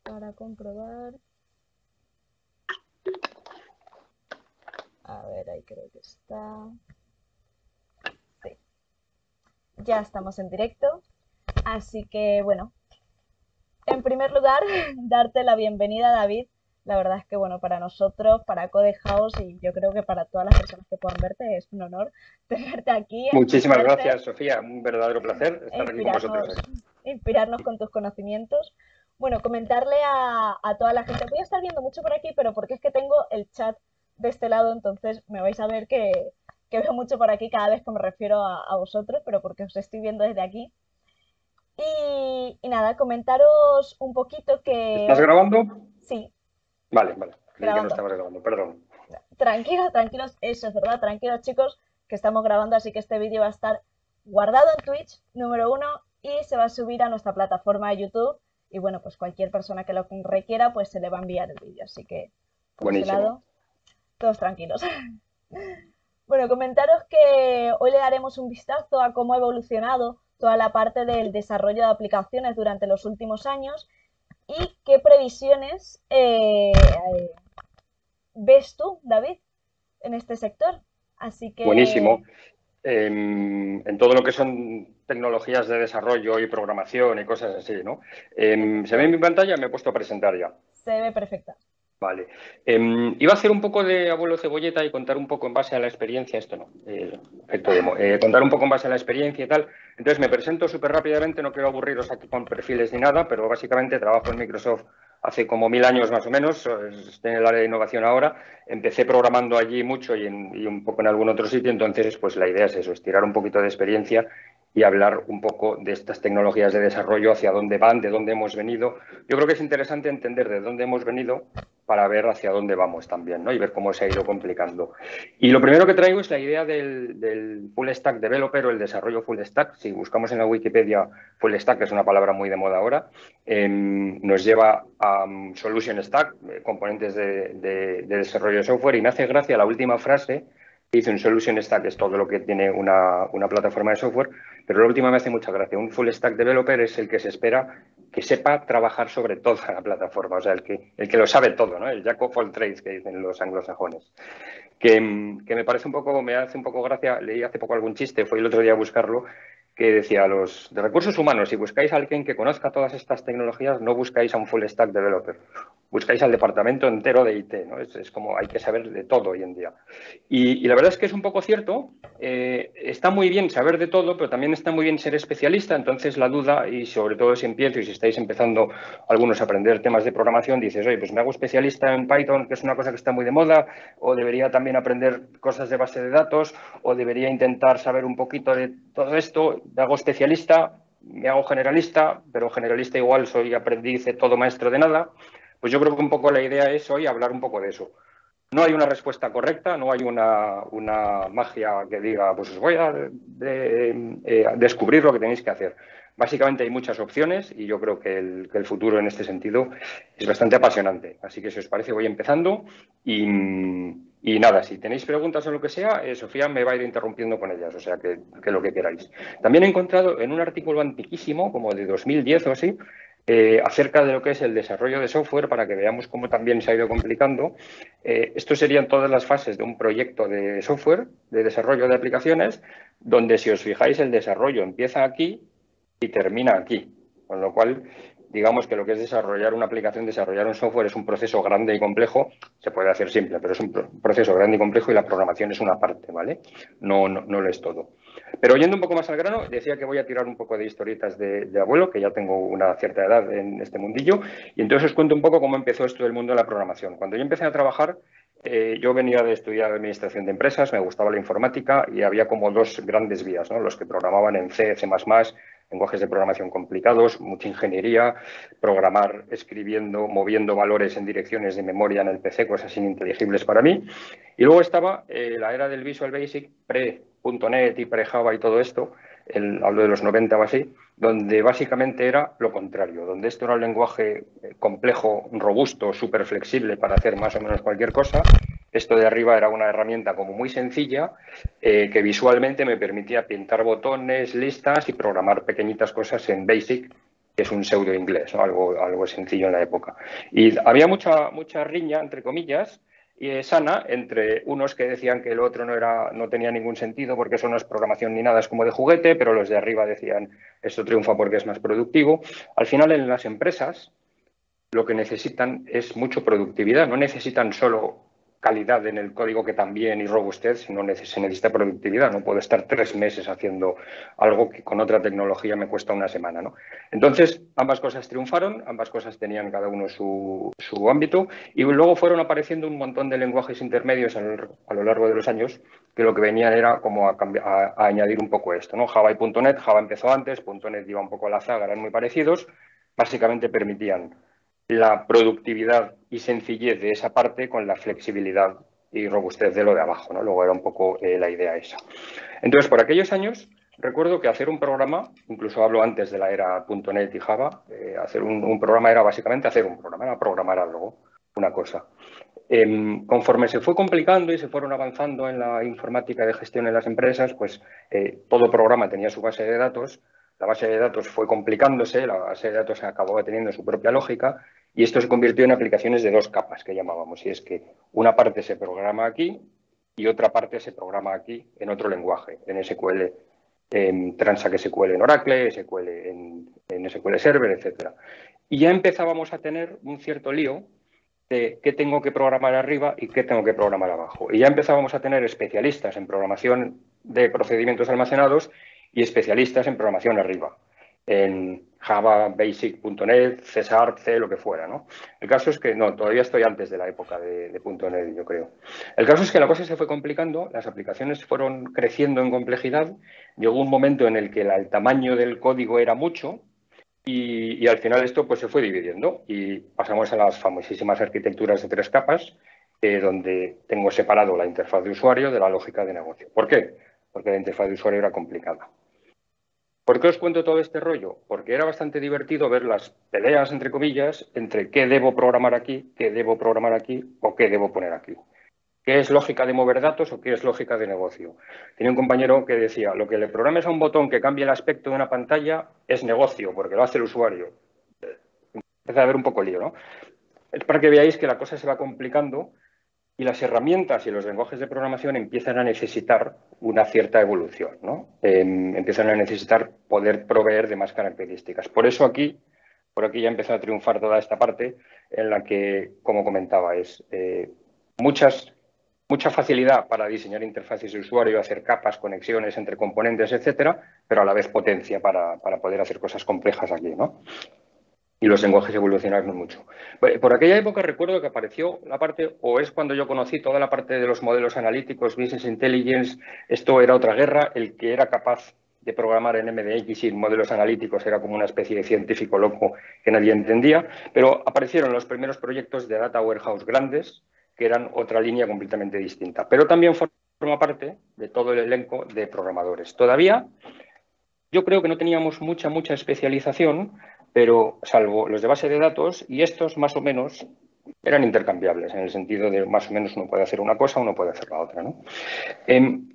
para comprobar. A ver, ahí creo que está. Sí, ya estamos en directo. Así que, bueno, en primer lugar, darte la bienvenida, David. La verdad es que, bueno, para nosotros, para Code House y yo creo que para todas las personas que puedan verte, es un honor tenerte aquí, Muchísimas escucharte gracias, Sofía. Un verdadero placer e estar aquí con vosotros hoy. inspirarnos con tus conocimientos. Bueno, comentarle a toda la gente, voy a estar viendo mucho por aquí, pero porque es que tengo el chat de este lado, entonces me vais a ver que veo mucho por aquí cada vez que me refiero a vosotros, pero porque os estoy viendo desde aquí. Y nada, comentaros un poquito que ¿Estás hoy, grabando? sí, Vale, vale. Creí que no grabando. estabas grabando, perdón. Tranquilos, tranquilos, eso es verdad, tranquilos chicos, que estamos grabando, así que este vídeo va a estar guardado en Twitch, número uno, y se va a subir a nuestra plataforma de YouTube. Y bueno, pues cualquier persona que lo requiera, pues se le va a enviar el vídeo. Así que por ese Buenísimo. lado, todos tranquilos. Bueno, comentaros que hoy le daremos un vistazo a cómo ha evolucionado toda la parte del desarrollo de aplicaciones durante los últimos años y qué previsiones ves tú, David, en este sector. Así que Buenísimo. En todo lo que son tecnologías de desarrollo y programación y cosas así, ¿no? ¿Se ve en mi efectivamente, pantalla? Me he puesto a presentar ya. se ve perfecta. Vale. Iba a hacer un poco de abuelo cebolleta y contar un poco en base a la experiencia, esto no, efecto demo, contar un poco en base a la experiencia y tal. Entonces me presento súper rápidamente, no quiero aburriros aquí con perfiles ni nada, pero básicamente trabajo en Microsoft hace como 1000 años más o menos, estoy en el área de innovación ahora, empecé programando allí mucho y un poco en algún otro sitio, entonces pues la idea es eso, estirar un poquito de experiencia y hablar un poco de estas tecnologías de desarrollo, hacia dónde van, de dónde hemos venido. Yo creo que es interesante entender de dónde hemos venido para ver hacia dónde vamos también, ¿no? Y ver cómo se ha ido complicando. Y lo primero que traigo es la idea del full stack developer o el desarrollo full stack. Si buscamos en la Wikipedia, full stack, que es una palabra muy de moda ahora, nos lleva a solution stack, componentes de desarrollo de software, y me hace gracia la última frase que dice un solution stack, es todo lo que tiene una plataforma de software, pero la última me hace mucha gracia. Un full stack developer es el que se espera que sepa trabajar sobre toda la plataforma, o sea, el que lo sabe todo, ¿no? El Jack of all trades que dicen los anglosajones. Que me parece un poco, me hace un poco gracia, leí hace poco algún chiste, fue el otro día a buscarlo, que decía, los de recursos humanos, si buscáis a alguien que conozca todas estas tecnologías, no buscáis a un full stack developer, buscáis al departamento entero de IT, ¿no? Es como hay que saber de todo hoy en día. Y la verdad es que es un poco cierto, está muy bien saber de todo, pero también está muy bien ser especialista, entonces la duda, y sobre todo si empiezo y si estáis empezando algunos a aprender temas de programación, dices, oye, pues me hago especialista en Python, que es una cosa que está muy de moda, o debería también aprender cosas de base de datos, o debería intentar saber un poquito de todo esto, me hago especialista, me hago generalista, pero generalista igual soy aprendiz de todo maestro de nada. Pues yo creo que un poco la idea es hoy hablar un poco de eso. No hay una respuesta correcta, no hay una magia que diga, pues os voy a descubrir lo que tenéis que hacer. Básicamente hay muchas opciones y yo creo que el futuro en este sentido es bastante apasionante. Así que si os parece voy empezando y nada, si tenéis preguntas o lo que sea, Sofía me va a ir interrumpiendo con ellas, o sea que lo que queráis. También he encontrado en un artículo antiquísimo, como de 2010 o así, acerca de lo que es el desarrollo de software para que veamos cómo también se ha ido complicando. Esto serían todas las fases de un proyecto de software, de desarrollo de aplicaciones, donde si os fijáis el desarrollo empieza aquí y termina aquí. Con lo cual, digamos que lo que es desarrollar una aplicación, desarrollar un software es un proceso grande y complejo. Se puede hacer simple, pero es un proceso grande y complejo y la programación es una parte, ¿vale? No lo es todo. Pero yendo un poco más al grano, decía que voy a tirar un poco de historietas de abuelo, que ya tengo una cierta edad en este mundillo, y entonces os cuento un poco cómo empezó esto del mundo de la programación. Cuando yo empecé a trabajar, yo venía de estudiar administración de empresas, me gustaba la informática y había como dos grandes vías, ¿no? Los que programaban en C, C++, lenguajes de programación complicados, mucha ingeniería, programar escribiendo, moviendo valores en direcciones de memoria en el PC, cosas ininteligibles para mí. Y luego estaba la era del Visual Basic, pre.NET y pre-Java y todo esto, hablo de los 90 o así, donde básicamente era lo contrario, donde esto era un lenguaje complejo, robusto, súper flexible para hacer más o menos cualquier cosa. Esto de arriba era una herramienta como muy sencilla que visualmente me permitía pintar botones, listas y programar pequeñitas cosas en Basic que es un pseudo inglés, ¿no? Algo sencillo en la época. Y había mucha riña, entre comillas, y sana entre unos que decían que el otro no tenía ningún sentido porque eso no es programación ni nada, es como de juguete, pero los de arriba decían esto triunfa porque es más productivo. Al final, en las empresas lo que necesitan es mucha productividad, no necesitan solo calidad en el código, que también, y robustez, sino se necesita productividad. No puedo estar 3 meses haciendo algo que con otra tecnología me cuesta una semana, ¿no? Entonces, ambas cosas triunfaron, ambas cosas tenían cada uno su ámbito, y luego fueron apareciendo un montón de lenguajes intermedios a lo largo de los años, que lo que venían era como a añadir un poco esto, ¿no? Java y .NET. Java empezó antes, .NET iba un poco a la zaga, eran muy parecidos, básicamente permitían la productividad y sencillez de esa parte con la flexibilidad y robustez de lo de abajo, ¿no? Luego era un poco la idea esa. Entonces, por aquellos años, recuerdo que hacer un programa, incluso hablo antes de la era .NET y Java, hacer un programa era básicamente hacer un programa, era programar algo, una cosa. Conforme se fue complicando y se fueron avanzando en la informática de gestión en las empresas, pues todo programa tenía su base de datos. La base de datos fue complicándose, la base de datos acababa teniendo su propia lógica y esto se convirtió en aplicaciones de 2 capas que llamábamos. Y es que una parte se programa aquí y otra parte se programa aquí en otro lenguaje, en SQL, en Transact SQL en Oracle, SQL en SQL Server, etcétera. Y ya empezábamos a tener un cierto lío de qué tengo que programar arriba y qué tengo que programar abajo. Y ya empezábamos a tener especialistas en programación de procedimientos almacenados y especialistas en programación arriba, en Java, Basic.NET, C Sharp, C, lo que fuera, ¿no? El caso es que, no, todavía estoy antes de la época de .NET, yo creo. El caso es que la cosa se fue complicando, las aplicaciones fueron creciendo en complejidad, llegó un momento en el que el tamaño del código era mucho, y al final esto pues se fue dividiendo y pasamos a las famosísimas arquitecturas de 3 capas, donde tengo separado la interfaz de usuario de la lógica de negocio. ¿Por qué? Porque la interfaz de usuario era complicada. ¿Por qué os cuento todo este rollo? Porque era bastante divertido ver las peleas, entre comillas, entre qué debo programar aquí, qué debo programar aquí o qué debo poner aquí. ¿Qué es lógica de mover datos o qué es lógica de negocio? Tenía un compañero que decía, lo que le programes a un botón que cambie el aspecto de una pantalla es negocio, porque lo hace el usuario. Empieza a haber un poco lío, ¿no? Es para que veáis que la cosa se va complicando y las herramientas y los lenguajes de programación empiezan a necesitar una cierta evolución, ¿no? Empiezan a necesitar poder proveer de más características. Por aquí ya empezó a triunfar toda esta parte en la que, como comentaba, es mucha facilidad para diseñar interfaces de usuario, hacer capas, conexiones entre componentes, etcétera, pero a la vez potencia para poder hacer cosas complejas aquí, ¿no? Y los lenguajes evolucionaron mucho. Por aquella época recuerdo que apareció la parte, o es cuando yo conocí toda la parte de los modelos analíticos, Business Intelligence. Esto era otra guerra. El que era capaz de programar en MDX sin modelos analíticos era como una especie de científico loco que nadie entendía. Pero aparecieron los primeros proyectos de Data Warehouse grandes, que eran otra línea completamente distinta. Pero también forma parte de todo el elenco de programadores. Todavía yo creo que no teníamos mucha especialización, pero salvo los de base de datos, y estos más o menos eran intercambiables, en el sentido de más o menos uno puede hacer una cosa, uno puede hacer la otra, ¿no?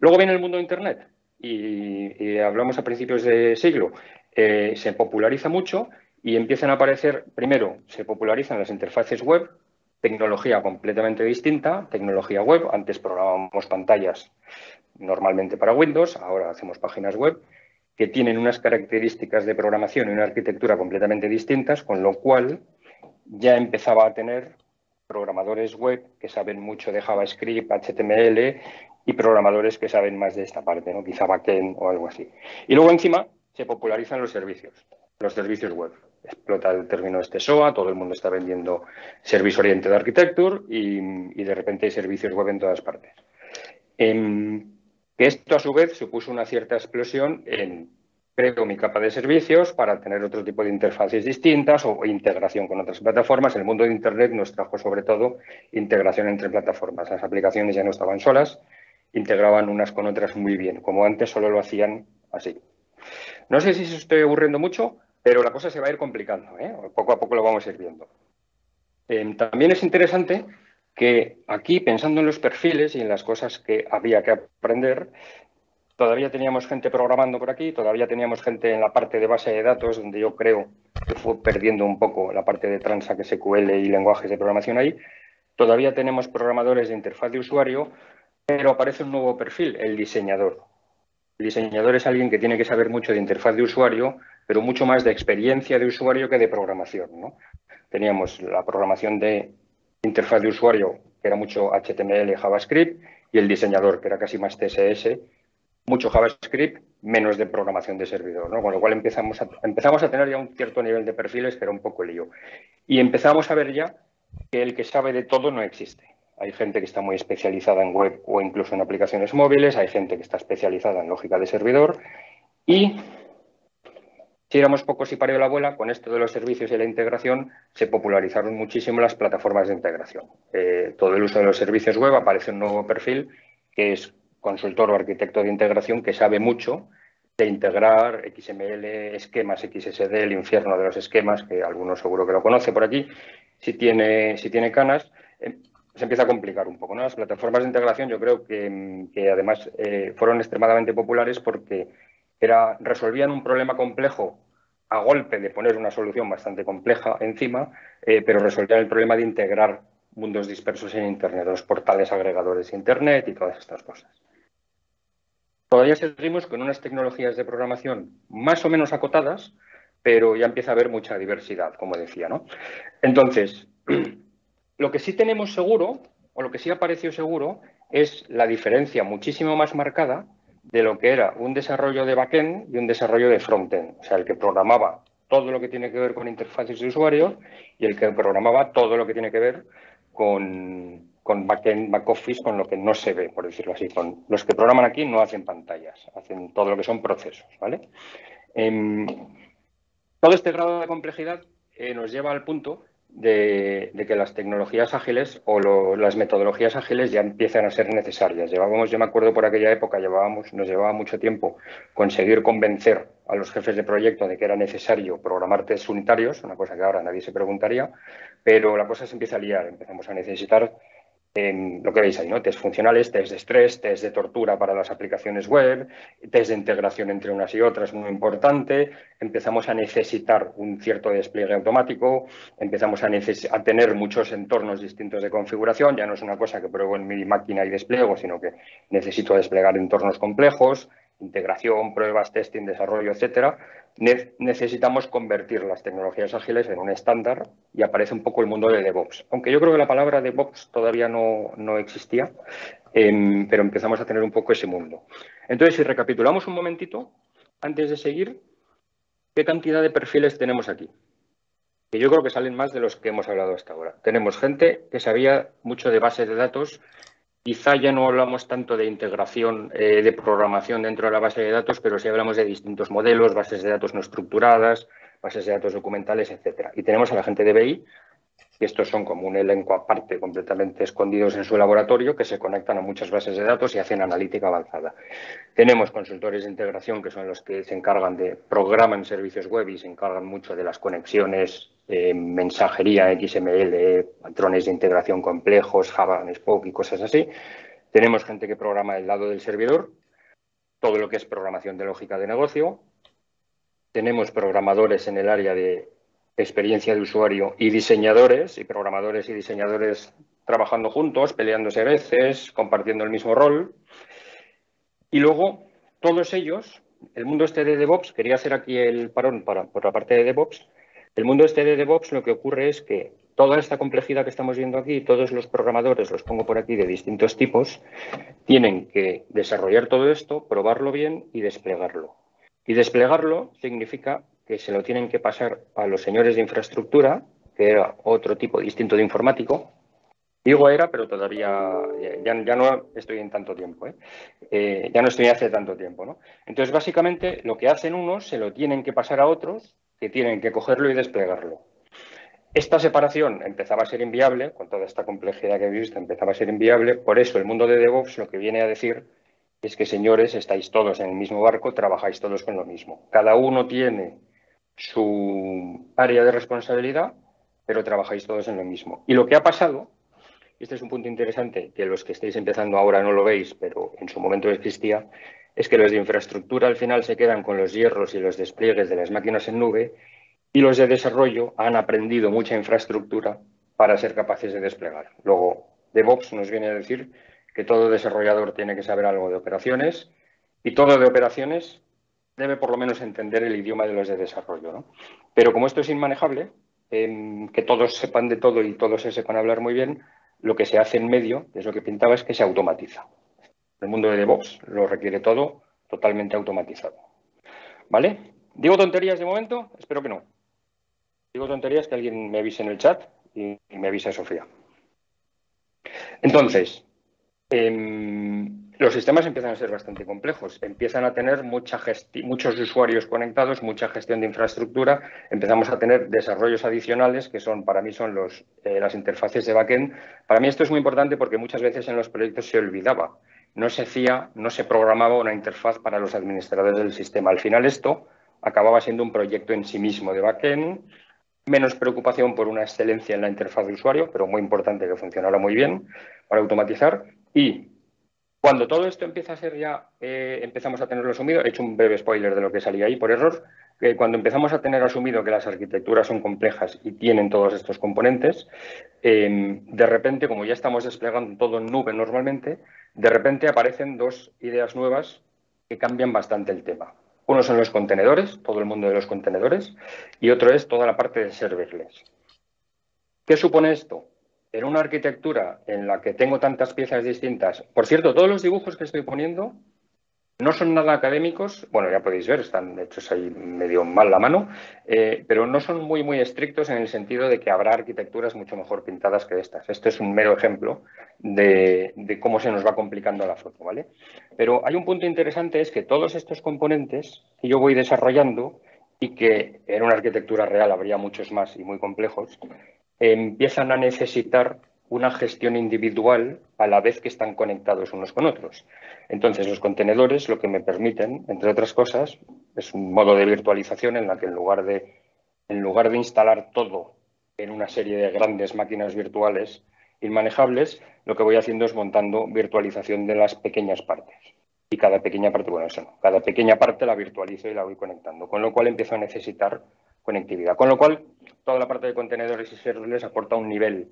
Luego viene el mundo de Internet, y hablamos a principios de siglo, se populariza mucho y empiezan a aparecer, primero, se popularizan las interfaces web, tecnología completamente distinta, tecnología web. Antes programábamos pantallas normalmente para Windows, ahora hacemos páginas web que tienen unas características de programación y una arquitectura completamente distintas, con lo cual ya empezaba a tener programadores web que saben mucho de JavaScript, HTML y programadores que saben más de esta parte, ¿no? Quizá backend o algo así. Y luego encima se popularizan los servicios web. Explota el término este SOA, todo el mundo está vendiendo Service Oriented Architecture y de repente hay servicios web en todas partes. Que esto, a su vez, supuso una cierta explosión en creo mi capa de servicios para tener otro tipo de interfaces distintas o integración con otras plataformas. El mundo de Internet nos trajo, sobre todo, integración entre plataformas. Las aplicaciones ya no estaban solas, integraban unas con otras muy bien, como antes solo lo hacían así. No sé si os estoy aburriendo mucho, pero la cosa se va a ir complicando, ¿eh? Poco a poco lo vamos a ir viendo. También es interesante que aquí, pensando en los perfiles y en las cosas que había que aprender, todavía teníamos gente programando por aquí, todavía teníamos gente en la parte de base de datos, donde yo creo que fue perdiendo un poco la parte de Transact SQL y lenguajes de programación ahí. Todavía tenemos programadores de interfaz de usuario, pero aparece un nuevo perfil, el diseñador. El diseñador es alguien que tiene que saber mucho de interfaz de usuario, pero mucho más de experiencia de usuario que de programación, ¿no? Teníamos la programación de interfaz de usuario, que era mucho HTML y JavaScript, y el diseñador, que era casi más CSS, mucho JavaScript, menos de programación de servidor, ¿no? Con lo cual empezamos a tener ya un cierto nivel de perfiles que era un poco lío. Y empezamos a ver ya que el que sabe de todo no existe. Hay gente que está muy especializada en web o incluso en aplicaciones móviles, hay gente que está especializada en lógica de servidor y si éramos pocos y parió la abuela, con esto de los servicios y la integración se popularizaron muchísimo las plataformas de integración. Todo el uso de los servicios web aparece un nuevo perfil que es consultor o arquitecto de integración que sabe mucho de integrar XML, esquemas XSD, el infierno de los esquemas, que algunos seguro que lo conoce por aquí. Si tiene canas, se empieza a complicar un poco, ¿no? Las plataformas de integración yo creo que además fueron extremadamente populares porque resolvían un problema complejo a golpe de poner una solución bastante compleja encima, pero resolvían el problema de integrar mundos dispersos en Internet, los portales agregadores de Internet y todas estas cosas. Todavía seguimos con unas tecnologías de programación más o menos acotadas, pero ya empieza a haber mucha diversidad, como decía, ¿no? Entonces, lo que sí tenemos seguro, o lo que sí apareció seguro, es la diferencia muchísimo más marcada de lo que era un desarrollo de backend y un desarrollo de frontend. O sea, el que programaba todo lo que tiene que ver con interfaces de usuario y el que programaba todo lo que tiene que ver con backend, back office, con lo que no se ve, por decirlo así. Con los que programan aquí no hacen pantallas, hacen todo lo que son procesos, ¿vale? Todo este grado de complejidad nos lleva al punto de que las tecnologías ágiles o las metodologías ágiles ya empiezan a ser necesarias. Yo me acuerdo por aquella época, nos llevaba mucho tiempo conseguir convencer a los jefes de proyecto de que era necesario programar test unitarios, una cosa que ahora nadie se preguntaría, pero la cosa se empieza a liar. Empezamos a necesitar lo que veis ahí, ¿no? Test funcionales, test de estrés, test de tortura para las aplicaciones web, test de integración entre unas y otras, muy importante. Empezamos a necesitar un cierto despliegue automático, empezamos a tener muchos entornos distintos de configuración. Ya no es una cosa que pruebo en mi máquina y despliego, sino que necesito desplegar entornos complejos, integración, pruebas, testing, desarrollo, etcétera. Necesitamos convertir las tecnologías ágiles en un estándar y aparece un poco el mundo de DevOps. Aunque yo creo que la palabra DevOps todavía no existía, pero empezamos a tener un poco ese mundo. Entonces, si recapitulamos un momentito, antes de seguir, ¿qué cantidad de perfiles tenemos aquí? Que yo creo que salen más de los que hemos hablado hasta ahora. Tenemos gente que sabía mucho de bases de datos. Quizá ya no hablamos tanto de integración de programación dentro de la base de datos, pero sí hablamos de distintos modelos, bases de datos no estructuradas, bases de datos documentales, etcétera. Y tenemos a la gente de BI, que estos son como un elenco aparte, completamente escondidos en su laboratorio, que se conectan a muchas bases de datos y hacen analítica avanzada. Tenemos consultores de integración, que son los que se encargan programan servicios web y se encargan mucho de las conexiones, mensajería, XML, patrones de integración complejos, Java, Spoke y cosas así. Tenemos gente que programa el lado del servidor, todo lo que es programación de lógica de negocio. Tenemos programadores en el área de experiencia de usuario y diseñadores, y programadores y diseñadores trabajando juntos, peleándose a veces, compartiendo el mismo rol. Y luego, todos ellos, el mundo este de DevOps, quería hacer aquí el parón por la parte de DevOps. El mundo este de DevOps lo que ocurre es que toda esta complejidad que estamos viendo aquí, todos los programadores, los pongo por aquí de distintos tipos, tienen que desarrollar todo esto, probarlo bien y desplegarlo. Y desplegarlo significa que se lo tienen que pasar a los señores de infraestructura, que era otro tipo distinto de informático. Digo era, pero todavía ya no estoy en tanto tiempo, ya no estoy hace tanto tiempo, ¿no? Entonces, básicamente, lo que hacen unos se lo tienen que pasar a otros que tienen que cogerlo y desplegarlo. Esta separación empezaba a ser inviable, con toda esta complejidad que habéis visto, empezaba a ser inviable. Por eso, el mundo de DevOps lo que viene a decir es que, señores, estáis todos en el mismo barco, trabajáis todos con lo mismo. Cada uno tiene su área de responsabilidad, pero trabajáis todos en lo mismo. Y lo que ha pasado, este es un punto interesante, que los que estáis empezando ahora no lo veis, pero en su momento existía, es que los de infraestructura al final se quedan con los hierros y los despliegues de las máquinas en nube y los de desarrollo han aprendido mucha infraestructura para ser capaces de desplegar. Luego, DevOps nos viene a decir que todo desarrollador tiene que saber algo de operaciones y todo de operaciones debe por lo menos entender el idioma de los de desarrollo, ¿no? Pero como esto es inmanejable, que todos sepan de todo y todos se sepan hablar muy bien, lo que se hace en medio, que es lo que pintaba, es que se automatiza. El mundo de DevOps lo requiere todo totalmente automatizado. ¿Vale? ¿Digo tonterías de momento? Espero que no. Digo tonterías, que alguien me avise en el chat y me avise Sofía. Entonces, los sistemas empiezan a ser bastante complejos, empiezan a tener muchos usuarios conectados, mucha gestión de infraestructura, empezamos a tener desarrollos adicionales que para mí son las interfaces de backend. Para mí esto es muy importante porque muchas veces en los proyectos se olvidaba, no se programaba una interfaz para los administradores del sistema. Al final esto acababa siendo un proyecto en sí mismo de backend, menos preocupación por una excelencia en la interfaz de usuario, pero muy importante que funcionara muy bien para automatizar. Y cuando todo esto empieza a ser ya, empezamos a tenerlo asumido, he hecho un breve spoiler de lo que salía ahí por error, que cuando empezamos a tener asumido que las arquitecturas son complejas y tienen todos estos componentes, de repente, como ya estamos desplegando todo en nube normalmente, de repente aparecen dos ideas nuevas que cambian bastante el tema. Uno son los contenedores, todo el mundo de los contenedores, y otro es toda la parte de serverless. ¿Qué supone esto? En una arquitectura en la que tengo tantas piezas distintas. Por cierto, todos los dibujos que estoy poniendo no son nada académicos. Bueno, ya podéis ver, están hechos ahí medio mal la mano, pero no son muy, muy estrictos en el sentido de que habrá arquitecturas mucho mejor pintadas que estas. Esto es un mero ejemplo de cómo se nos va complicando la foto, ¿vale? Pero hay un punto interesante, es que todos estos componentes que yo voy desarrollando y que en una arquitectura real habría muchos más y muy complejos, empiezan a necesitar una gestión individual a la vez que están conectados unos con otros. Entonces, los contenedores lo que me permiten, entre otras cosas, es un modo de virtualización en la que en lugar de instalar todo en una serie de grandes máquinas virtuales inmanejables, lo que voy haciendo es montando virtualización de las pequeñas partes. Y cada pequeña parte, bueno, eso no, cada pequeña parte la virtualizo y la voy conectando, con lo cual empiezo a necesitar conectividad. Con lo cual, toda la parte de contenedores y serverless aporta un nivel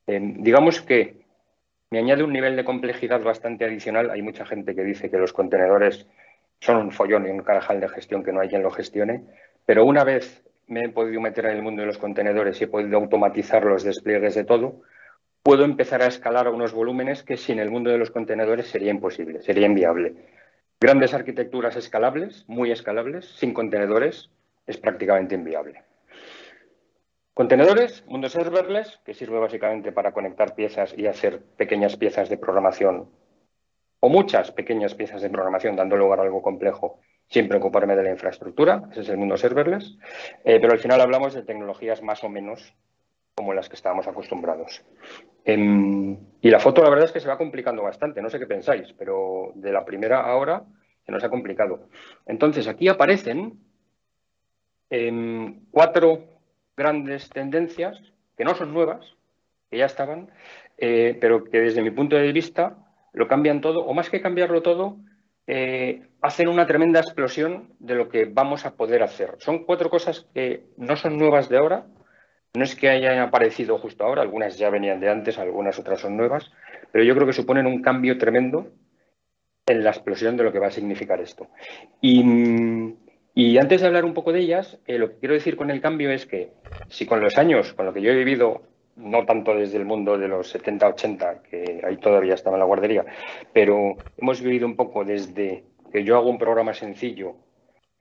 digamos que me añade un nivel de complejidad bastante adicional. Hay mucha gente que dice que los contenedores son un follón y un carajal de gestión que no hay quien lo gestione, pero una vez me he podido meter en el mundo de los contenedores y he podido automatizar los despliegues de todo, puedo empezar a escalar a unos volúmenes que sin el mundo de los contenedores sería imposible, sería inviable. Grandes arquitecturas escalables, muy escalables, sin contenedores, es prácticamente inviable. Contenedores, mundo serverless, que sirve básicamente para conectar piezas y hacer pequeñas piezas de programación o muchas pequeñas piezas de programación dando lugar a algo complejo sin preocuparme de la infraestructura. Ese es el mundo serverless. Pero al final hablamos de tecnologías más o menos como las que estábamos acostumbrados. Y la foto la verdad es que se va complicando bastante. No sé qué pensáis, pero de la primera ahora se nos ha complicado. Entonces aquí aparecen 4 grandes tendencias que no son nuevas, que ya estaban, pero que desde mi punto de vista lo cambian todo, o más que cambiarlo todo, hacen una tremenda explosión de lo que vamos a poder hacer. Son 4 cosas que no son nuevas de ahora, no es que hayan aparecido justo ahora, algunas ya venían de antes, algunas otras son nuevas, pero yo creo que suponen un cambio tremendo en la explosión de lo que va a significar esto. Y antes de hablar un poco de ellas, lo que quiero decir con el cambio es que si con los años, con lo que yo he vivido, no tanto desde el mundo de los 70-80, que ahí todavía estaba en la guardería, pero hemos vivido un poco desde que yo hago un programa sencillo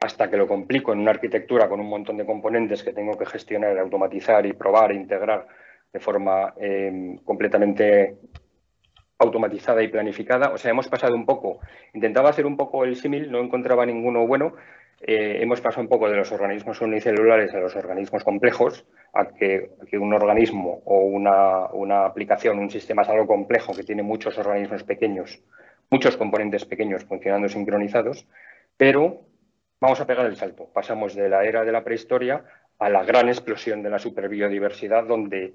hasta que lo complico en una arquitectura con un montón de componentes que tengo que gestionar, automatizar y probar e integrar de forma completamente automatizada y planificada. O sea, hemos pasado un poco, intentaba hacer un poco el símil, no encontraba ninguno bueno. Hemos pasado un poco de los organismos unicelulares a los organismos complejos, a que un organismo o una aplicación, un sistema es algo complejo que tiene muchos organismos pequeños, muchos componentes pequeños funcionando sincronizados, pero vamos a pegar el salto. Pasamos de la era de la prehistoria a la gran explosión de la superbiodiversidad, donde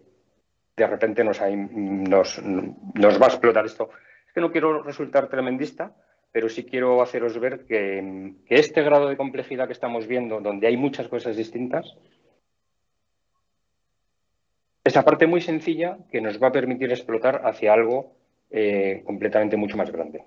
de repente nos va a explotar esto. Es que no quiero resultar tremendista, pero sí quiero haceros ver que este grado de complejidad que estamos viendo, donde hay muchas cosas distintas, esa parte muy sencilla que nos va a permitir explotar hacia algo completamente mucho más grande.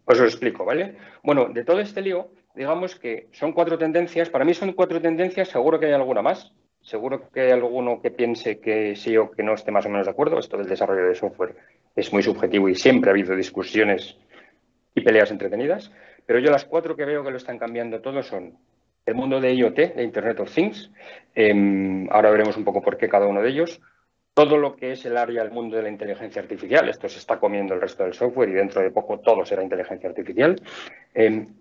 Os lo explico, ¿vale? Bueno, de todo este lío, digamos que son 4 tendencias. Para mí son 4 tendencias, seguro que hay alguna más. Seguro que hay alguno que piense que sí o que no esté más o menos de acuerdo. Esto del desarrollo de software es muy subjetivo y siempre ha habido discusiones y peleas entretenidas. Pero yo las 4 que veo que lo están cambiando todo son el mundo de IoT, de Internet of Things. Ahora veremos un poco por qué cada uno de ellos. Todo lo que es el área del mundo de la inteligencia artificial, esto se está comiendo el resto del software y dentro de poco todo será inteligencia artificial.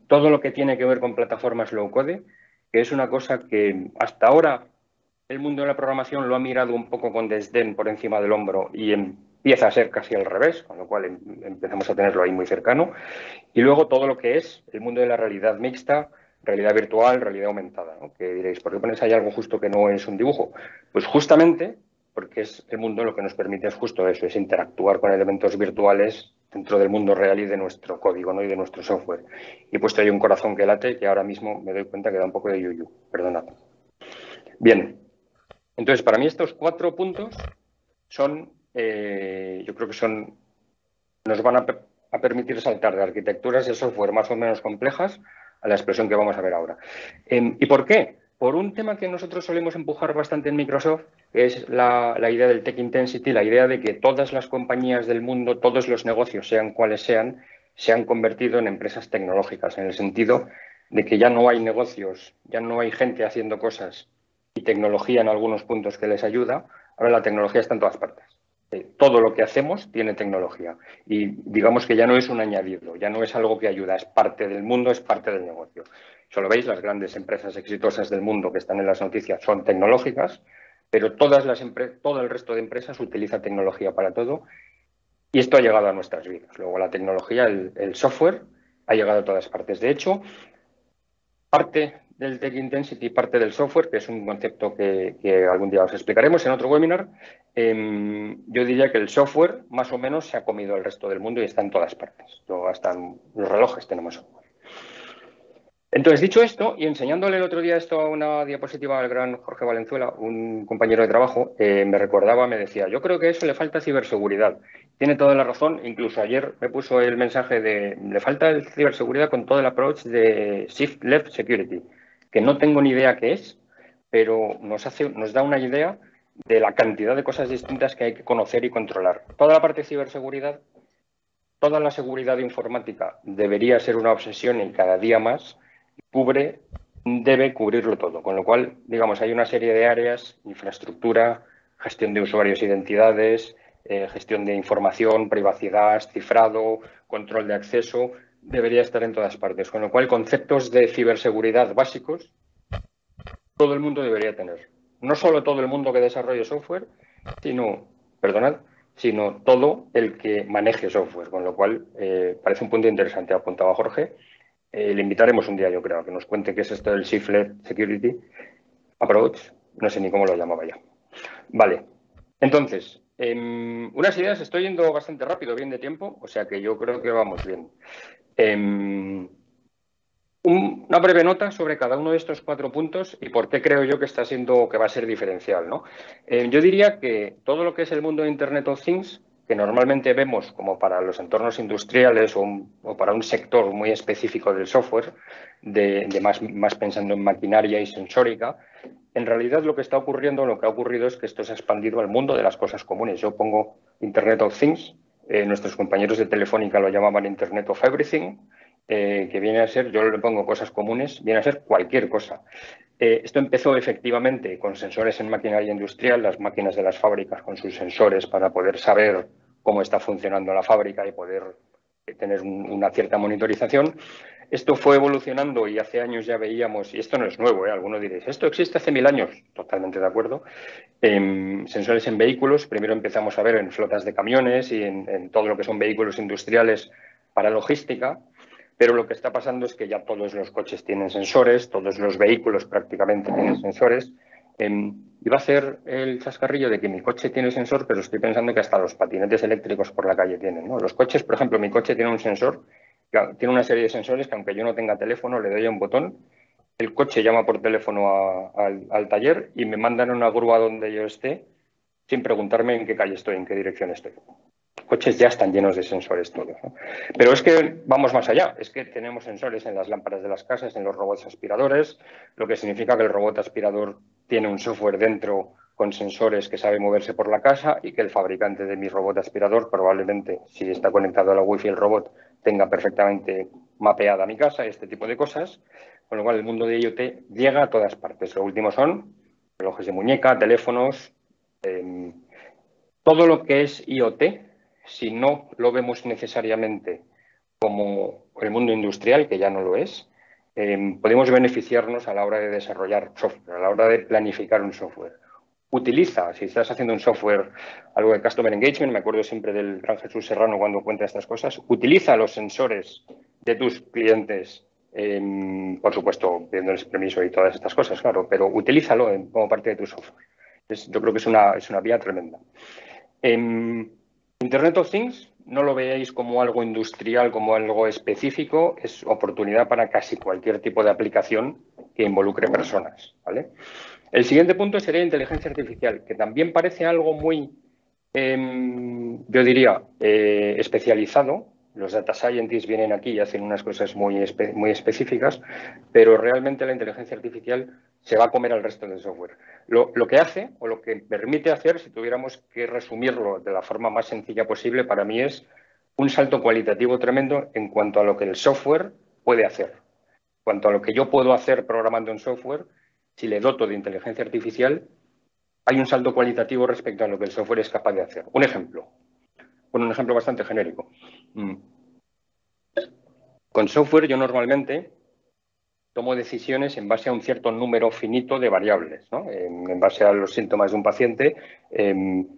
Todo lo que tiene que ver con plataformas low code, que es una cosa que hasta ahora el mundo de la programación lo ha mirado un poco con desdén por encima del hombro y empieza a ser casi al revés, con lo cual empezamos a tenerlo ahí muy cercano. Y luego todo lo que es el mundo de la realidad mixta, realidad virtual, realidad aumentada, ¿no? Que diréis, ¿por qué pones ahí algo justo que no es un dibujo? Pues justamente porque es el mundo lo que nos permite es justo eso, es interactuar con elementos virtuales dentro del mundo real y de nuestro código, ¿no? Y de nuestro software. Y he puesto ahí un corazón que late que ahora mismo me doy cuenta que da un poco de yuyu, perdonad. Bien, entonces para mí estos 4 puntos son, yo creo que son, nos van a permitir saltar de arquitecturas de software más o menos complejas a la expresión que vamos a ver ahora. ¿Y por qué? Por un tema que nosotros solemos empujar bastante en Microsoft, que es la idea del Tech Intensity, la idea de que todas las compañías del mundo, todos los negocios, sean cuales sean, se han convertido en empresas tecnológicas, en el sentido de que ya no hay negocios, ya no hay gente haciendo cosas y tecnología en algunos puntos que les ayuda, ahora la tecnología está en todas partes. Todo lo que hacemos tiene tecnología y digamos que ya no es un añadido, ya no es algo que ayuda, es parte del mundo, es parte del negocio. Solo veis, las grandes empresas exitosas del mundo que están en las noticias son tecnológicas, pero todo el resto de empresas utiliza tecnología para todo y esto ha llegado a nuestras vidas. Luego la tecnología, el software, ha llegado a todas partes. De hecho, parte del Tech Intensity, parte del software, que es un concepto que algún día os explicaremos en otro webinar, yo diría que el software más o menos se ha comido el resto del mundo y está en todas partes. Luego hasta en los relojes tenemos software. Entonces, dicho esto, y enseñándole el otro día esto a una diapositiva al gran Jorge Valenzuela, un compañero de trabajo, me recordaba, me decía, yo creo que a eso le falta ciberseguridad. Tiene toda la razón, incluso ayer me puso el mensaje de, le falta el ciberseguridad con todo el approach de Shift Left Security, que no tengo ni idea qué es, pero nos da una idea de la cantidad de cosas distintas que hay que conocer y controlar. Toda la parte de ciberseguridad, toda la seguridad informática debería ser una obsesión y cada día más debe cubrirlo todo. Con lo cual, digamos, hay una serie de áreas, infraestructura, gestión de usuarios e identidades, gestión de información, privacidad, cifrado, control de acceso, debería estar en todas partes. Con lo cual, conceptos de ciberseguridad básicos, todo el mundo debería tener. No solo todo el mundo que desarrolle software, sino todo el que maneje software. Con lo cual, parece un punto interesante, apuntaba Jorge. Le invitaremos un día, yo creo, a que nos cuente qué es esto del Shift Left Security Approach. No sé ni cómo lo llamaba ya. Vale. Entonces, unas ideas, estoy yendo bastante rápido, bien de tiempo, o sea que yo creo que vamos bien. Una breve nota sobre cada uno de estos 4 puntos y por qué creo yo que está siendo, que va a ser diferencial, ¿no? Yo diría que todo lo que es el mundo de Internet of Things, que normalmente vemos como para los entornos industriales o para un sector muy específico del software, más pensando en maquinaria y sensórica, en realidad lo que está ocurriendo, lo que ha ocurrido es que esto se ha expandido al mundo de las cosas comunes. Yo pongo Internet of Things, nuestros compañeros de Telefónica lo llamaban Internet of Everything, que viene a ser, yo le pongo cosas comunes, viene a ser cualquier cosa. Esto empezó efectivamente con sensores en maquinaria industrial, las máquinas de las fábricas con sus sensores para poder saber cómo está funcionando la fábrica y poder tener una cierta monitorización. Esto fue evolucionando y hace años ya veíamos, y esto no es nuevo, algunos diréis, esto existe hace 1000 años, totalmente de acuerdo, sensores en vehículos, primero empezamos a ver en flotas de camiones y en todo lo que son vehículos industriales para logística, pero lo que está pasando es que ya todos los coches tienen sensores, todos los vehículos prácticamente tienen sensores, Iba a hacer el chascarrillo de que mi coche tiene sensor, pero estoy pensando que hasta los patinetes eléctricos por la calle tienen, ¿no? Los coches, por ejemplo, mi coche tiene un sensor, tiene una serie de sensores que aunque yo no tenga teléfono, le doy a un botón, el coche llama por teléfono al taller y me mandan a una grúa donde yo esté sin preguntarme en qué calle estoy, en qué dirección estoy. Los coches ya están llenos de sensores todos, ¿no? Pero es que vamos más allá, es que tenemos sensores en las lámparas de las casas, en los robots aspiradores, lo que significa que el robot aspirador tiene un software dentro con sensores que sabe moverse por la casa y que el fabricante de mi robot aspirador probablemente, si está conectado a la wifi el robot, tenga perfectamente mapeada mi casa, este tipo de cosas, con lo cual el mundo de IoT llega a todas partes. Lo último son relojes de muñeca, teléfonos, todo lo que es IoT, si no lo vemos necesariamente como el mundo industrial, que ya no lo es, podemos beneficiarnos a la hora de desarrollar software, a la hora de planificar un software. Utiliza, si estás haciendo un software, algo de Customer Engagement, me acuerdo siempre del gran Jesús Serrano cuando cuenta estas cosas, utiliza los sensores de tus clientes, por supuesto, pidiéndoles permiso y todas estas cosas, claro, pero utilízalo como parte de tu software. Yo creo que es una vía tremenda. Internet of Things no lo veáis como algo industrial, como algo específico, es oportunidad para casi cualquier tipo de aplicación que involucre personas, ¿vale? El siguiente punto sería inteligencia artificial, que también parece algo muy, yo diría, especializado. Los data scientists vienen aquí y hacen unas cosas muy específicas, pero realmente la inteligencia artificial se va a comer al resto del software. Lo que hace, o lo que permite hacer, si tuviéramos que resumirlo de la forma más sencilla posible, para mí es un salto cualitativo tremendo en cuanto a lo que el software puede hacer. En cuanto a lo que yo puedo hacer programando un software, si le doto de inteligencia artificial, hay un salto cualitativo respecto a lo que el software es capaz de hacer. Un ejemplo, con un ejemplo bastante genérico. Con software yo normalmente tomo decisiones en base a un cierto número finito de variables, ¿no? En base a los síntomas de un paciente,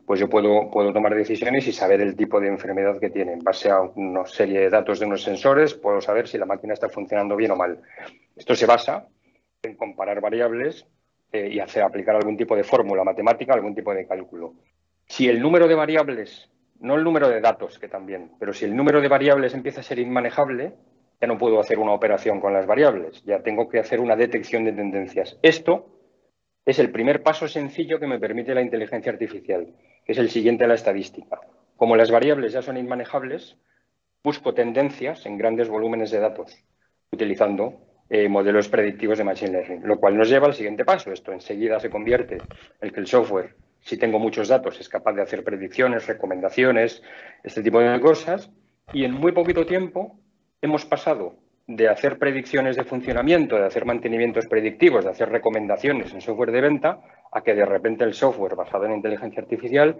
pues yo puedo tomar decisiones y saber el tipo de enfermedad que tiene. En base a una serie de datos de unos sensores, puedo saber si la máquina está funcionando bien o mal. Esto se basa en comparar variables y aplicar algún tipo de fórmula matemática, algún tipo de cálculo. Si el número de variables, no el número de datos, que también, pero si el número de variables empieza a ser inmanejable, ya no puedo hacer una operación con las variables, ya tengo que hacer una detección de tendencias. Esto es el primer paso sencillo que me permite la inteligencia artificial, que es el siguiente a la estadística. Como las variables ya son inmanejables, busco tendencias en grandes volúmenes de datos, utilizando modelos predictivos de Machine Learning, lo cual nos lleva al siguiente paso. Esto enseguida se convierte en que el software, si tengo muchos datos, es capaz de hacer predicciones, recomendaciones, este tipo de cosas, y en muy poquito tiempo hemos pasado de hacer predicciones de funcionamiento, de hacer mantenimientos predictivos, de hacer recomendaciones en software de venta, a que de repente el software basado en inteligencia artificial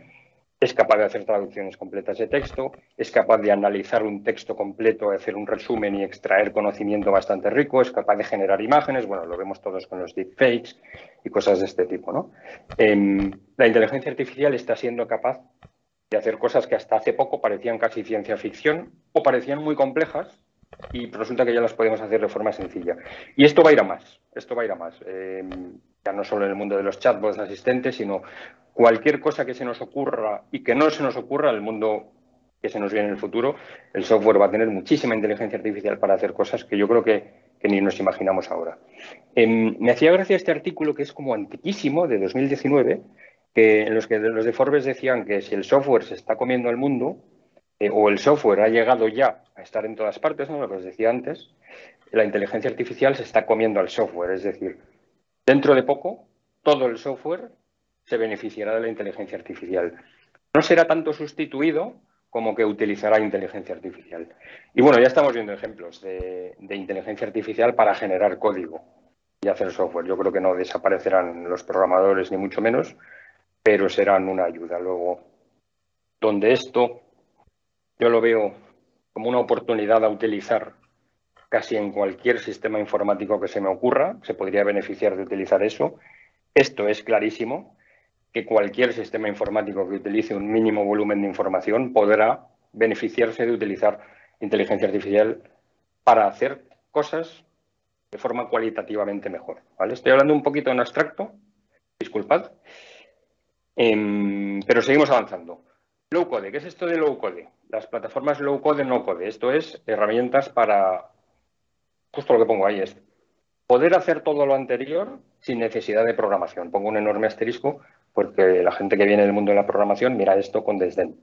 es capaz de hacer traducciones completas de texto, es capaz de analizar un texto completo, de hacer un resumen y extraer conocimiento bastante rico, es capaz de generar imágenes, bueno, lo vemos todos con los deepfakes y cosas de este tipo, ¿no? La inteligencia artificial está siendo capaz de hacer cosas que hasta hace poco parecían casi ciencia ficción o parecían muy complejas y resulta que ya las podemos hacer de forma sencilla. Y esto va a ir a más, esto va a ir a más. Ya no solo en el mundo de los chatbots asistentes, sino cualquier cosa que se nos ocurra y que no se nos ocurra en el mundo que se nos viene en el futuro, el software va a tener muchísima inteligencia artificial para hacer cosas que yo creo que ni nos imaginamos ahora. Me hacía gracia este artículo que es como antiquísimo, de 2019, en los que los de Forbes decían que si el software se está comiendo al mundo, o el software ha llegado ya a estar en todas partes, ¿no? Lo que os decía antes, la inteligencia artificial se está comiendo al software, es decir, dentro de poco todo el software se beneficiará de la inteligencia artificial. No será tanto sustituido como que utilizará inteligencia artificial. Y bueno, ya estamos viendo ejemplos de inteligencia artificial para generar código y hacer software. Yo creo que no desaparecerán los programadores ni mucho menos, pero serán una ayuda. Luego, donde esto yo lo veo como una oportunidad a utilizar casi en cualquier sistema informático que se me ocurra, se podría beneficiar de utilizar eso. Esto es clarísimo, que cualquier sistema informático que utilice un mínimo volumen de información podrá beneficiarse de utilizar inteligencia artificial para hacer cosas de forma cualitativamente mejor, ¿vale? Estoy hablando un poquito en abstracto, disculpad. Pero seguimos avanzando. Low code, ¿qué es esto de low code? Las plataformas low code, no code. Esto es herramientas para, justo lo que pongo ahí es, poder hacer todo lo anterior sin necesidad de programación. Pongo un enorme asterisco porque la gente que viene del mundo de la programación mira esto con desdén.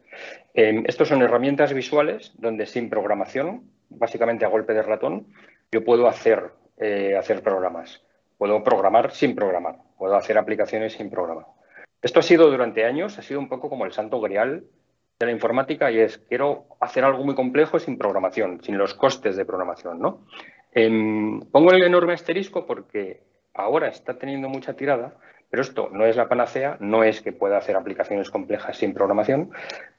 Estos son herramientas visuales donde sin programación, básicamente a golpe de ratón, yo puedo hacer programas. Puedo programar sin programar. Puedo hacer aplicaciones sin programar. Esto ha sido durante años, ha sido un poco como el santo grial de la informática y es, quiero hacer algo muy complejo sin programación, sin los costes de programación, ¿no? Pongo el enorme asterisco porque ahora está teniendo mucha tirada, pero esto no es la panacea, no es que pueda hacer aplicaciones complejas sin programación,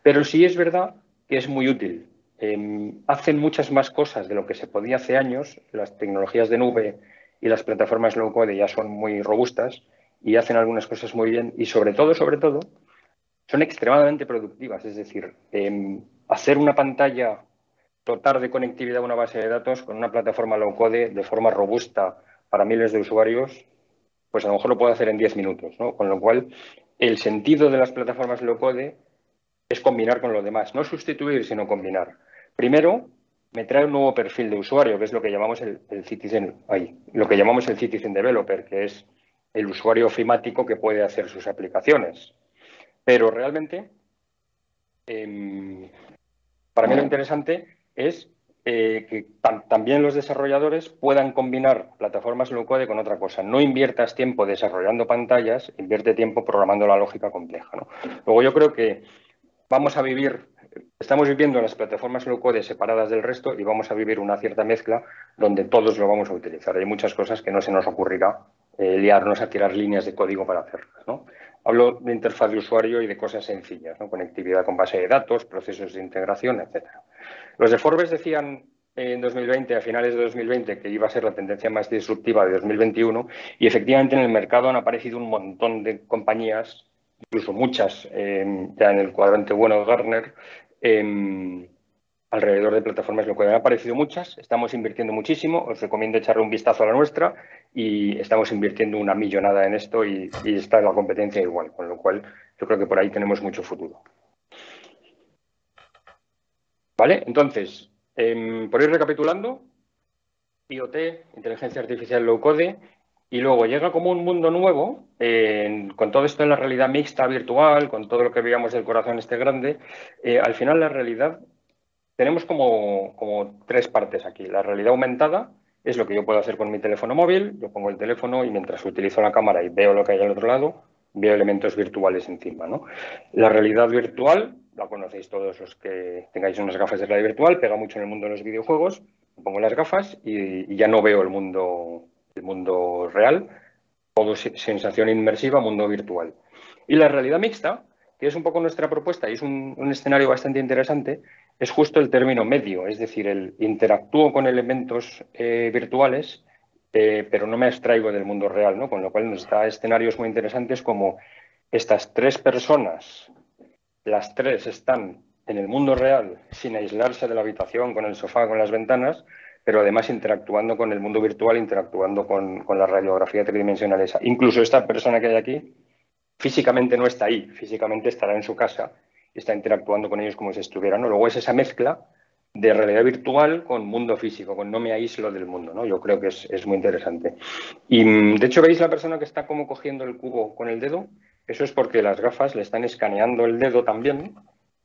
pero sí es verdad que es muy útil. Hacen muchas más cosas de lo que se podía hace años. Las tecnologías de nube y las plataformas low code ya son muy robustas y hacen algunas cosas muy bien y sobre todo, son extremadamente productivas. Es decir, hacer una pantalla, dotar de conectividad a una base de datos con una plataforma low code de forma robusta para miles de usuarios, pues a lo mejor lo puedo hacer en 10 minutos, ¿no? Con lo cual, el sentido de las plataformas low code es combinar con lo demás, no sustituir, sino combinar. Primero, me trae un nuevo perfil de usuario, que es lo que llamamos el Citizen Developer, que es el usuario ofimático que puede hacer sus aplicaciones. Pero realmente, para mí lo interesante es que también los desarrolladores puedan combinar plataformas low code con otra cosa. No inviertas tiempo desarrollando pantallas, invierte tiempo programando la lógica compleja, ¿no? Luego yo creo que estamos viviendo las plataformas low code separadas del resto y vamos a vivir una cierta mezcla donde todos lo vamos a utilizar. Hay muchas cosas que no se nos ocurrirá liarnos a tirar líneas de código para hacerlas, ¿no? Hablo de interfaz de usuario y de cosas sencillas, ¿no? Conectividad con base de datos, procesos de integración, etcétera. Los de Forbes decían en 2020, a finales de 2020, que iba a ser la tendencia más disruptiva de 2021 y efectivamente en el mercado han aparecido un montón de compañías, incluso muchas ya en el cuadrante bueno de Gartner, alrededor de plataformas lo que han aparecido muchas, estamos invirtiendo muchísimo, os recomiendo echarle un vistazo a la nuestra y estamos invirtiendo una millonada en esto y está en la competencia igual, con lo cual yo creo que por ahí tenemos mucho futuro. ¿Vale? Entonces, por ir recapitulando, IoT, inteligencia artificial low code, y luego llega como un mundo nuevo, con todo esto en la realidad mixta, virtual, con todo lo que veíamos del corazón este grande, al final la realidad, tenemos como tres partes aquí. La realidad aumentada es lo que yo puedo hacer con mi teléfono móvil, yo pongo el teléfono y mientras utilizo la cámara y veo lo que hay al otro lado, veo elementos virtuales encima, ¿no? La realidad virtual, la conocéis todos los que tengáis unas gafas de realidad virtual, pega mucho en el mundo de los videojuegos, pongo las gafas y ya no veo el mundo real, todo sensación inmersiva, mundo virtual. Y la realidad mixta, que es un poco nuestra propuesta y es un escenario bastante interesante, es justo el término medio, es decir, el interactúo con elementos virtuales, pero no me abstraigo del mundo real, ¿no? Con lo cual nos da escenarios muy interesantes como estas tres personas, las tres están en el mundo real sin aislarse de la habitación, con el sofá, con las ventanas, pero además interactuando con el mundo virtual, interactuando con la radiografía tridimensional esa. Incluso esta persona que hay aquí físicamente no está ahí, físicamente estará en su casa y está interactuando con ellos como si estuvieran, ¿no? Luego es esa mezcla de realidad virtual con mundo físico, con no me aíslo del mundo, ¿no? Yo creo que es muy interesante. Y de hecho, ¿veis la persona que está como cogiendo el cubo con el dedo? Eso es porque las gafas le están escaneando el dedo también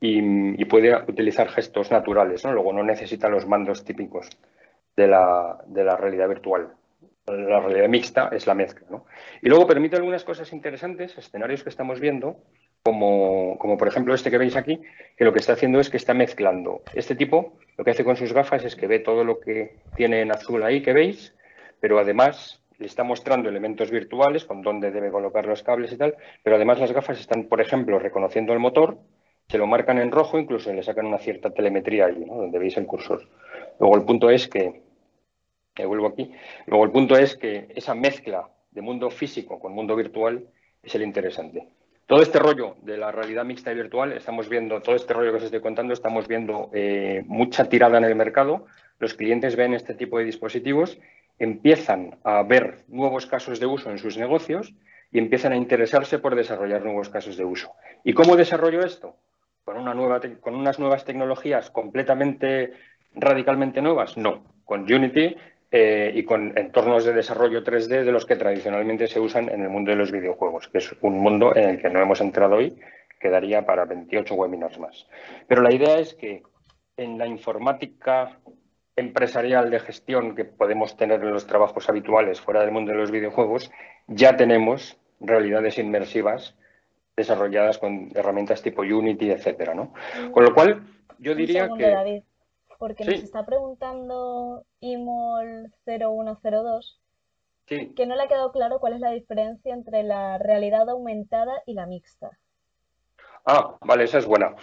y puede utilizar gestos naturales, ¿no? Luego no necesita los mandos típicos de la realidad virtual. La realidad mixta es la mezcla, ¿no? Y luego permite algunas cosas interesantes, escenarios que estamos viendo, como por ejemplo este que veis aquí, que lo que está haciendo es que está mezclando. Este tipo lo que hace con sus gafas es que ve todo lo que tiene en azul ahí que veis, pero además le está mostrando elementos virtuales con dónde debe colocar los cables y tal, pero además las gafas están, por ejemplo, reconociendo el motor, se lo marcan en rojo, incluso le sacan una cierta telemetría ahí, ¿no? Donde veis el cursor. Luego el punto es que vuelvo aquí. Luego, el punto es que esa mezcla de mundo físico con mundo virtual es el interesante. Todo este rollo de la realidad mixta y virtual, estamos viendo, todo este rollo que os estoy contando, estamos viendo mucha tirada en el mercado. Los clientes ven este tipo de dispositivos, empiezan a ver nuevos casos de uso en sus negocios y empiezan a interesarse por desarrollar nuevos casos de uso. ¿Y cómo desarrollo esto? ¿Con unas nuevas tecnologías completamente, radicalmente nuevas? No, con Unity y con entornos de desarrollo 3D de los que tradicionalmente se usan en el mundo de los videojuegos, que es un mundo en el que no hemos entrado hoy, que daría para 28 webinars más. Pero la idea es que en la informática empresarial de gestión que podemos tener en los trabajos habituales fuera del mundo de los videojuegos, ya tenemos realidades inmersivas desarrolladas con herramientas tipo Unity, etcétera, ¿no? Con lo cual, yo Un diría segundo, que David, porque nos sí, está preguntando Imol0102 sí. que no le ha quedado claro cuál es la diferencia entre la realidad aumentada y la mixta. Ah, vale, esa es buena.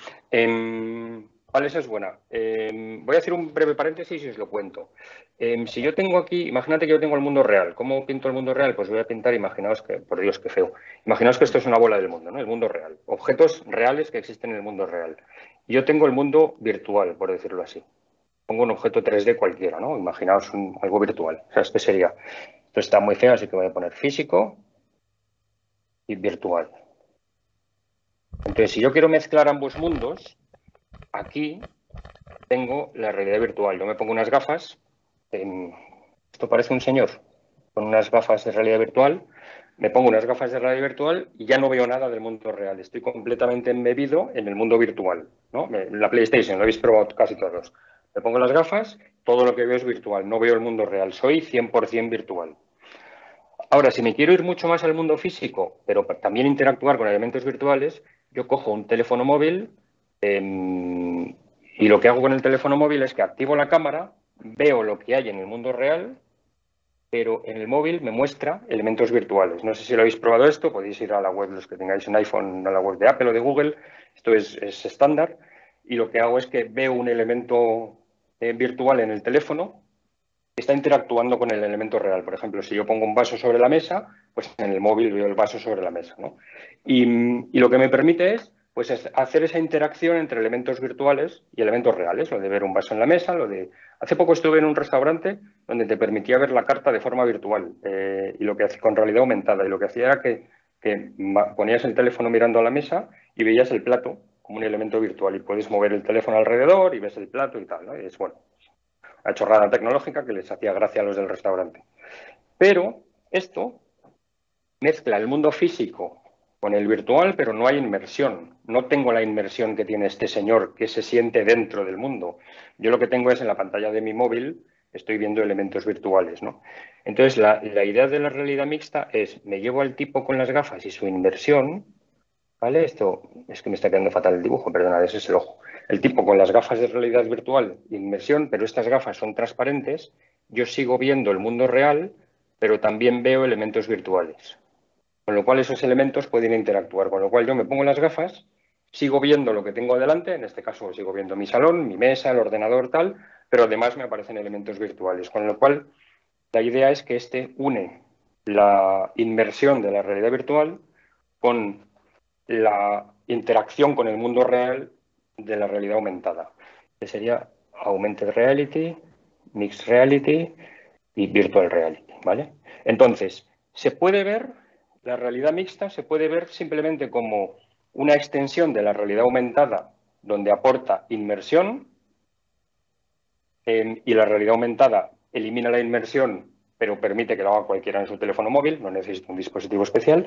Vale, esa es buena. Voy a hacer un breve paréntesis y os lo cuento. Si yo tengo aquí, imagínate que yo tengo el mundo real. ¿Cómo pinto el mundo real? Pues voy a pintar, imaginaos que, por Dios, qué feo. Imaginaos que esto es una bola del mundo, ¿no? El mundo real. Objetos reales que existen en el mundo real. Y yo tengo el mundo virtual, por decirlo así. Pongo un objeto 3D cualquiera, ¿no? Imaginaos algo virtual. O sea, este sería. Esto está muy feo, así que voy a poner físico y virtual. Entonces, si yo quiero mezclar ambos mundos, aquí tengo la realidad virtual. Yo me pongo unas gafas. Esto parece un señor con unas gafas de realidad virtual. Me pongo unas gafas de realidad virtual y ya no veo nada del mundo real. Estoy completamente embebido en el mundo virtual, ¿no? La PlayStation, lo habéis probado casi todos. Me pongo las gafas, todo lo que veo es virtual. No veo el mundo real. Soy 100% virtual. Ahora, si me quiero ir mucho más al mundo físico, pero también interactuar con elementos virtuales, yo cojo un teléfono móvil y lo que hago con el teléfono móvil es que activo la cámara, veo lo que hay en el mundo real, pero en el móvil me muestra elementos virtuales. No sé si lo habéis probado esto, podéis ir a la web, los que tengáis un iPhone, a la web de Apple o de Google, esto es estándar, y lo que hago es que veo un elemento virtual en el teléfono está interactuando con el elemento real. Por ejemplo, si yo pongo un vaso sobre la mesa, pues en el móvil veo el vaso sobre la mesa, ¿no? Y lo que me permite es, pues, hacer esa interacción entre elementos virtuales y elementos reales, lo de ver un vaso en la mesa, lo de... Hace poco estuve en un restaurante donde te permitía ver la carta de forma virtual y lo que con realidad aumentada. Y lo que hacía era que ponías el teléfono mirando a la mesa y veías el plato como un elemento virtual y puedes mover el teléfono alrededor y ves el plato y tal, ¿no? Y es bueno, una chorrada tecnológica que les hacía gracia a los del restaurante. Pero esto mezcla el mundo físico con el virtual, pero no hay inmersión. No tengo la inmersión que tiene este señor que se siente dentro del mundo. Yo lo que tengo es en la pantalla de mi móvil, estoy viendo elementos virtuales, ¿no? Entonces, la idea de la realidad mixta es, me llevo al tipo con las gafas y su inmersión, ¿vale? Esto es que me está quedando fatal el dibujo, perdona, ese es el ojo. El tipo con las gafas de realidad virtual, inmersión, pero estas gafas son transparentes. Yo sigo viendo el mundo real, pero también veo elementos virtuales. Con lo cual esos elementos pueden interactuar. Con lo cual yo me pongo las gafas, sigo viendo lo que tengo delante, en este caso sigo viendo mi salón, mi mesa, el ordenador, tal, pero además me aparecen elementos virtuales. Con lo cual la idea es que este une la inmersión de la realidad virtual con la interacción con el mundo real de la realidad aumentada, que sería Augmented Reality, Mixed Reality y Virtual Reality, ¿vale? Entonces, se puede ver, la realidad mixta se puede ver simplemente como una extensión de la realidad aumentada donde aporta inmersión y la realidad aumentada elimina la inmersión pero permite que lo haga cualquiera en su teléfono móvil, no necesita un dispositivo especial.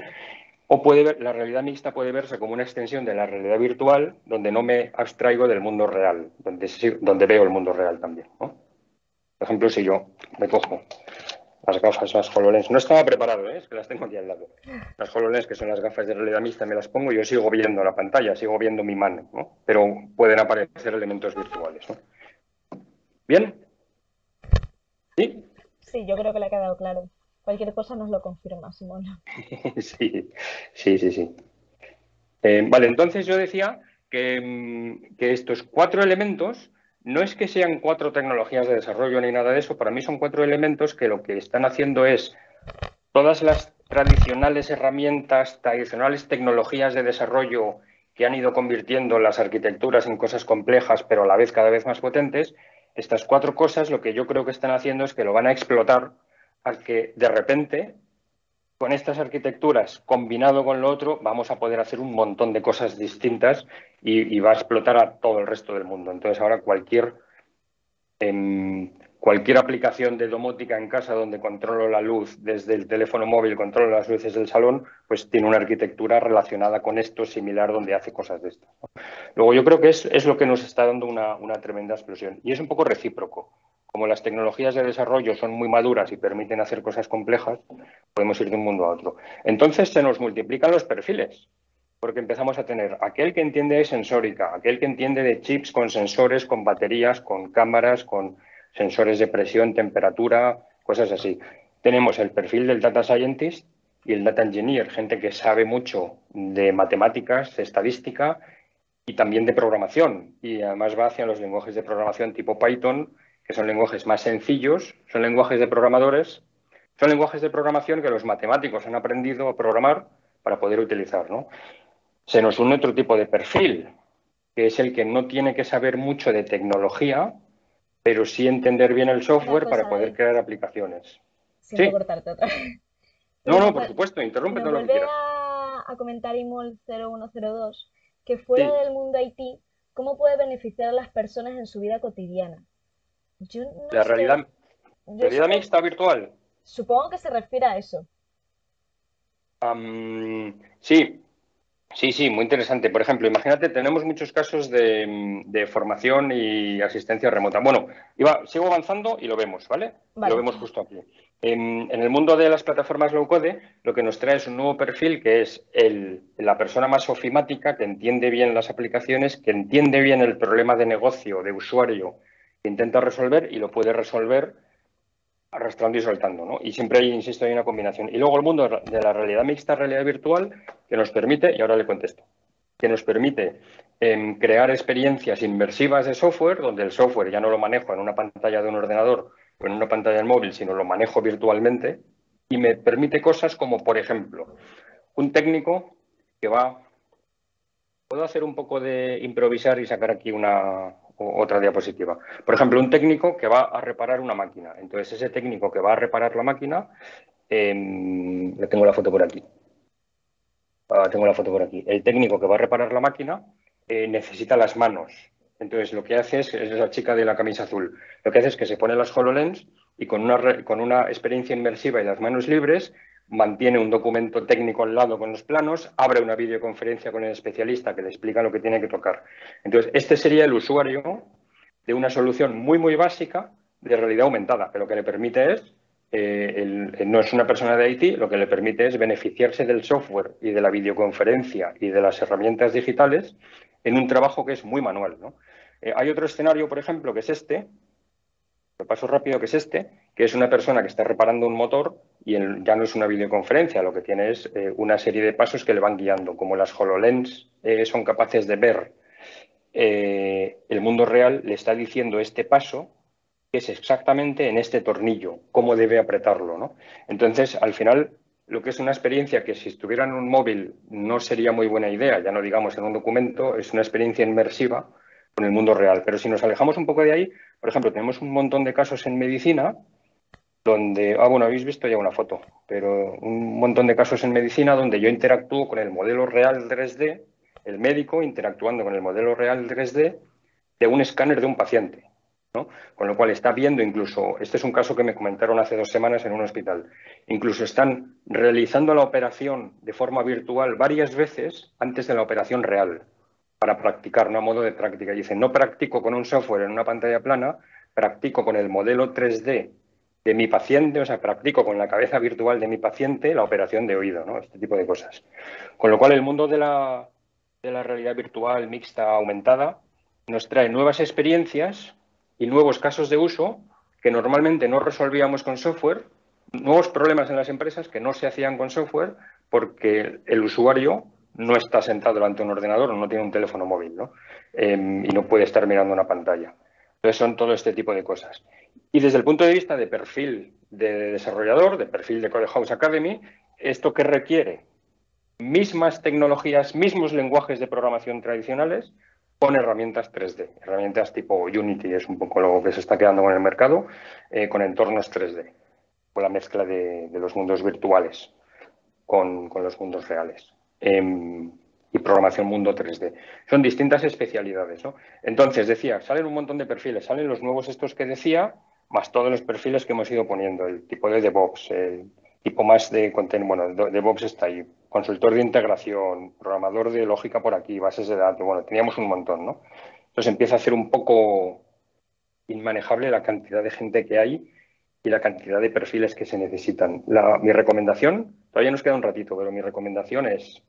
O la realidad mixta puede verse como una extensión de la realidad virtual, donde no me abstraigo del mundo real, donde veo el mundo real también, ¿no? Por ejemplo, si yo me cojo las gafas, las HoloLens, no estaba preparado, es que las tengo aquí al lado. Las HoloLens, que son las gafas de realidad mixta, me las pongo y yo sigo viendo la pantalla, sigo viendo mi mano, ¿no? Pero pueden aparecer elementos virtuales, ¿no? ¿Bien? ¿Sí? Sí, yo creo que le ha quedado claro. Cualquier cosa nos lo confirma, Simona. Sí, sí, sí, sí. Vale, entonces yo decía que estos cuatro elementos no es que sean cuatro tecnologías de desarrollo ni nada de eso, para mí son cuatro elementos que lo que están haciendo es todas las tradicionales herramientas, tradicionales tecnologías de desarrollo que han ido convirtiendo las arquitecturas en cosas complejas, pero a la vez cada vez más potentes, estas cuatro cosas lo que yo creo que están haciendo es que lo van a explotar a que de repente con estas arquitecturas, combinado con lo otro, vamos a poder hacer un montón de cosas distintas y va a explotar a todo el resto del mundo. Entonces, ahora cualquier aplicación de domótica en casa donde controlo la luz desde el teléfono móvil, controlo las luces del salón, pues tiene una arquitectura relacionada con esto, similar, donde hace cosas de esto, ¿no? Luego, yo creo que es lo que nos está dando una tremenda explosión. Y es un poco recíproco. Como las tecnologías de desarrollo son muy maduras y permiten hacer cosas complejas, podemos ir de un mundo a otro. Entonces se nos multiplican los perfiles, porque empezamos a tener aquel que entiende de sensórica, aquel que entiende de chips con sensores, con baterías, con cámaras, con sensores de presión, temperatura, cosas así. Tenemos el perfil del data scientist y el data engineer, gente que sabe mucho de matemáticas, de estadística y también de programación. Y además va hacia los lenguajes de programación tipo Python, que son lenguajes más sencillos, son lenguajes de programadores, son lenguajes de programación que los matemáticos han aprendido a programar para poder utilizar, ¿no? Se nos une otro tipo de perfil, que es el que no tiene que saber mucho de tecnología, pero sí entender bien el Una software para cosa, poder David, crear aplicaciones. siento Sí, cortarte otra vez. no, Pero no, por supuesto, interrumpe nos todo lo que vuelve quieras. a comentar Imol 0102 que fuera Sí, del mundo IT, ¿cómo puede beneficiar a las personas en su vida cotidiana? Yo no la sé, yo realidad supongo, mixta virtual. supongo que se refiere a eso. Sí, sí, sí, muy interesante. Por ejemplo, imagínate, tenemos muchos casos de formación y asistencia remota. Bueno, sigo avanzando y lo vemos, ¿vale? Y lo Vale, vemos justo aquí. En el mundo de las plataformas low code, lo que nos trae es un nuevo perfil que es la persona más ofimática, que entiende bien las aplicaciones, que entiende bien el problema de negocio, de usuario, que intenta resolver y lo puede resolver arrastrando y soltando, ¿no? Y siempre hay, insisto, hay una combinación. Y luego el mundo de la realidad mixta, realidad virtual, que nos permite, y ahora le contesto, que nos permite crear experiencias inmersivas de software, donde el software ya no lo manejo en una pantalla de un ordenador o en una pantalla del móvil, sino lo manejo virtualmente, y me permite cosas como, por ejemplo, un técnico que va. Puedo hacer un poco de improvisar y sacar aquí otra diapositiva. Por ejemplo, un técnico que va a reparar una máquina. Entonces, ese técnico que va a reparar la máquina, le tengo la foto por aquí. Tengo la foto por aquí. El técnico que va a reparar la máquina necesita las manos. Entonces, lo que hace es la chica de la camisa azul. Lo que hace es que se pone las HoloLens y con una experiencia inmersiva y las manos libres, mantiene un documento técnico al lado con los planos, abre una videoconferencia con el especialista que le explica lo que tiene que tocar. Entonces, este sería el usuario de una solución muy, muy básica de realidad aumentada, que lo que le permite es no es una persona de IT, lo que le permite es beneficiarse del software y de la videoconferencia y de las herramientas digitales en un trabajo que es muy manual, ¿no? Hay otro escenario, por ejemplo, que es este, lo paso rápido, que es este, que es una persona que está reparando un motor y ya no es una videoconferencia, lo que tiene es una serie de pasos que le van guiando. Como las HoloLens son capaces de ver el mundo real, le está diciendo este paso que es exactamente en este tornillo, cómo debe apretarlo, ¿no? Entonces, al final, lo que es una experiencia que si estuviera en un móvil no sería muy buena idea, ya no digamos en un documento, es una experiencia inmersiva con el mundo real. Pero si nos alejamos un poco de ahí, por ejemplo, tenemos un montón de casos en medicina donde, bueno, habéis visto ya una foto, pero un montón de casos en medicina donde yo interactúo con el modelo real 3D, el médico interactuando con el modelo real 3D de un escáner de un paciente, ¿no? Con lo cual está viendo incluso, este es un caso que me comentaron hace 2 semanas en un hospital, incluso están realizando la operación de forma virtual varias veces antes de la operación real para practicar, ¿no? A modo de práctica. Y dicen, no practico con un software en una pantalla plana, practico con el modelo 3D de mi paciente, o sea, practico con la cabeza virtual de mi paciente la operación de oído, ¿no? Este tipo de cosas. Con lo cual, el mundo de la realidad virtual mixta aumentada nos trae nuevas experiencias y nuevos casos de uso que normalmente no resolvíamos con software, nuevos problemas en las empresas que no se hacían con software porque el usuario no está sentado delante de un ordenador o no tiene un teléfono móvil, ¿no? Y no puede estar mirando una pantalla. Entonces son todo este tipo de cosas. Y desde el punto de vista de perfil de desarrollador, de perfil de Code House Academy, ¿esto qué requiere? Mismas tecnologías, mismos lenguajes de programación tradicionales con herramientas 3D, herramientas tipo Unity, es un poco lo que se está quedando con el mercado, con entornos 3D, con la mezcla de los mundos virtuales. con los mundos reales. Y programación mundo 3D. Son distintas especialidades, ¿no? Entonces, decía, salen un montón de perfiles, salen los nuevos estos que decía, más todos los perfiles que hemos ido poniendo, el tipo de DevOps, el tipo más de contenido, bueno, DevOps está ahí, consultor de integración, programador de lógica por aquí, bases de datos, bueno, teníamos un montón, ¿no? Entonces empieza a ser un poco inmanejable la cantidad de gente que hay y la cantidad de perfiles que se necesitan. Mi recomendación, todavía nos queda un ratito, pero mi recomendación es...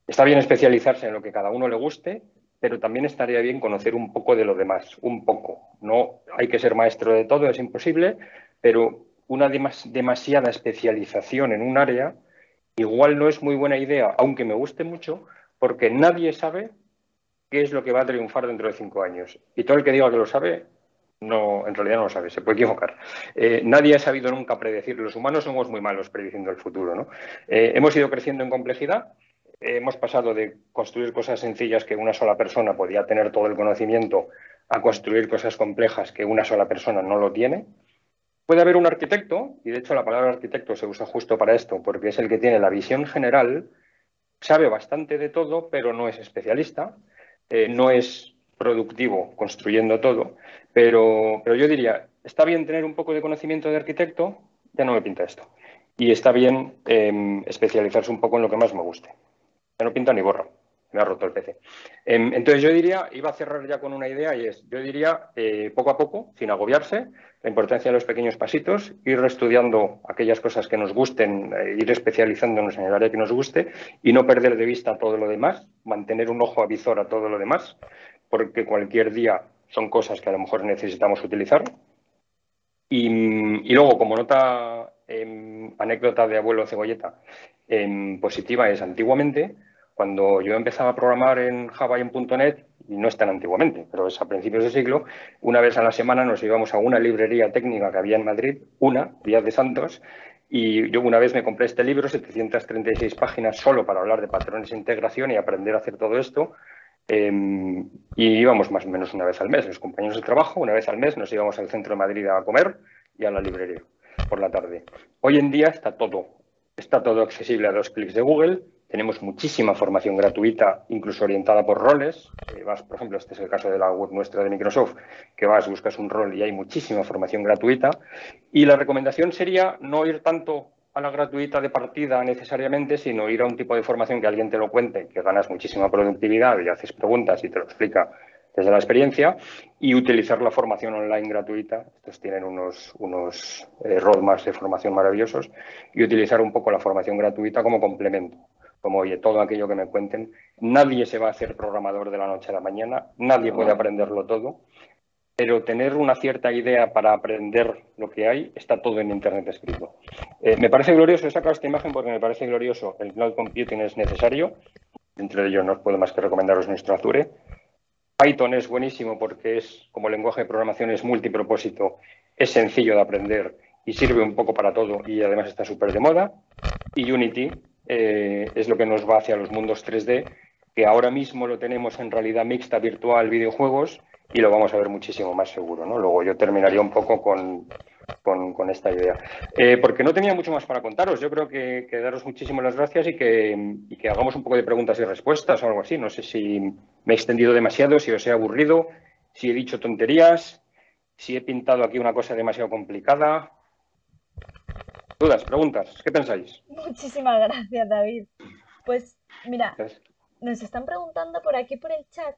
está bien especializarse en lo que cada uno le guste, pero también estaría bien conocer un poco de lo demás, un poco. No hay que ser maestro de todo, es imposible, pero una demasiada especialización en un área igual no es muy buena idea, aunque me guste mucho, porque nadie sabe qué es lo que va a triunfar dentro de 5 años. Y todo el que diga que lo sabe, no, en realidad no lo sabe, se puede equivocar. Nadie ha sabido nunca predecir. Los humanos somos muy malos prediciendo el futuro, ¿no? Hemos ido creciendo en complejidad. Hemos pasado de construir cosas sencillas que una sola persona podía tener todo el conocimiento a construir cosas complejas que una sola persona no lo tiene. Puede haber un arquitecto, y de hecho la palabra arquitecto se usa justo para esto, porque es el que tiene la visión general, sabe bastante de todo, pero no es especialista, no es productivo construyendo todo, pero yo diría, está bien tener un poco de conocimiento de arquitecto, ya no me pinta esto, y está bien especializarse un poco en lo que más me guste. Ya no pinta ni borra, me ha roto el PC. Entonces yo diría, iba a cerrar ya con una idea y es, yo diría, poco a poco, sin agobiarse, la importancia de los pequeños pasitos, ir estudiando aquellas cosas que nos gusten, ir especializándonos en el área que nos guste y no perder de vista todo lo demás, mantener un ojo avizor a todo lo demás, porque cualquier día son cosas que a lo mejor necesitamos utilizar. Y luego, como nota, anécdota de abuelo cebolleta, positiva es antiguamente, cuando yo empezaba a programar en Java y en .NET, y no es tan antiguamente, pero es a principios de siglo, una vez a la semana nos íbamos a una librería técnica que había en Madrid, Díaz de Santos, y yo una vez me compré este libro, 736 páginas, solo para hablar de patrones de integración y aprender a hacer todo esto. Y íbamos más o menos una vez al mes, los compañeros de trabajo, una vez al mes nos íbamos al centro de Madrid a comer y a la librería por la tarde. Hoy en día está todo accesible a 2 clics de Google. Tenemos muchísima formación gratuita, incluso orientada por roles. Por ejemplo, este es el caso de la web nuestra de Microsoft, que buscas un rol y hay muchísima formación gratuita. Y la recomendación sería no ir tanto a la gratuita de partida necesariamente, sino ir a un tipo de formación que alguien te lo cuente, que ganas muchísima productividad y haces preguntas y te lo explica desde la experiencia, y utilizar la formación online gratuita. Estos tienen unos roadmaps de formación maravillosos, y utilizar un poco la formación gratuita como complemento. Como, oye, todo aquello que me cuenten, nadie se va a hacer programador de la noche a la mañana, nadie puede aprenderlo todo, pero tener una cierta idea para aprender lo que hay, está todo en Internet escrito. Me parece glorioso, he sacado esta imagen porque me parece glorioso. El cloud computing es necesario, entre ellos no puedo más que recomendaros nuestro Azure. Python es buenísimo porque es, como lenguaje de programación, es multipropósito, es sencillo de aprender y sirve un poco para todo y además está súper de moda. Y Unity es lo que nos va hacia los mundos 3D, que ahora mismo lo tenemos en realidad mixta, virtual, videojuegos, y lo vamos a ver muchísimo más seguro, ¿no? Luego yo terminaría un poco con esta idea. Porque no tenía mucho más para contaros. Yo creo que daros muchísimas las gracias y que hagamos un poco de preguntas y respuestas o algo así. No sé si me he extendido demasiado, si os he aburrido, si he dicho tonterías, si he pintado aquí una cosa demasiado complicada. Dudas, preguntas, ¿qué pensáis? Muchísimas gracias, David. Pues mira, Gracias. nos están preguntando por aquí por el chat,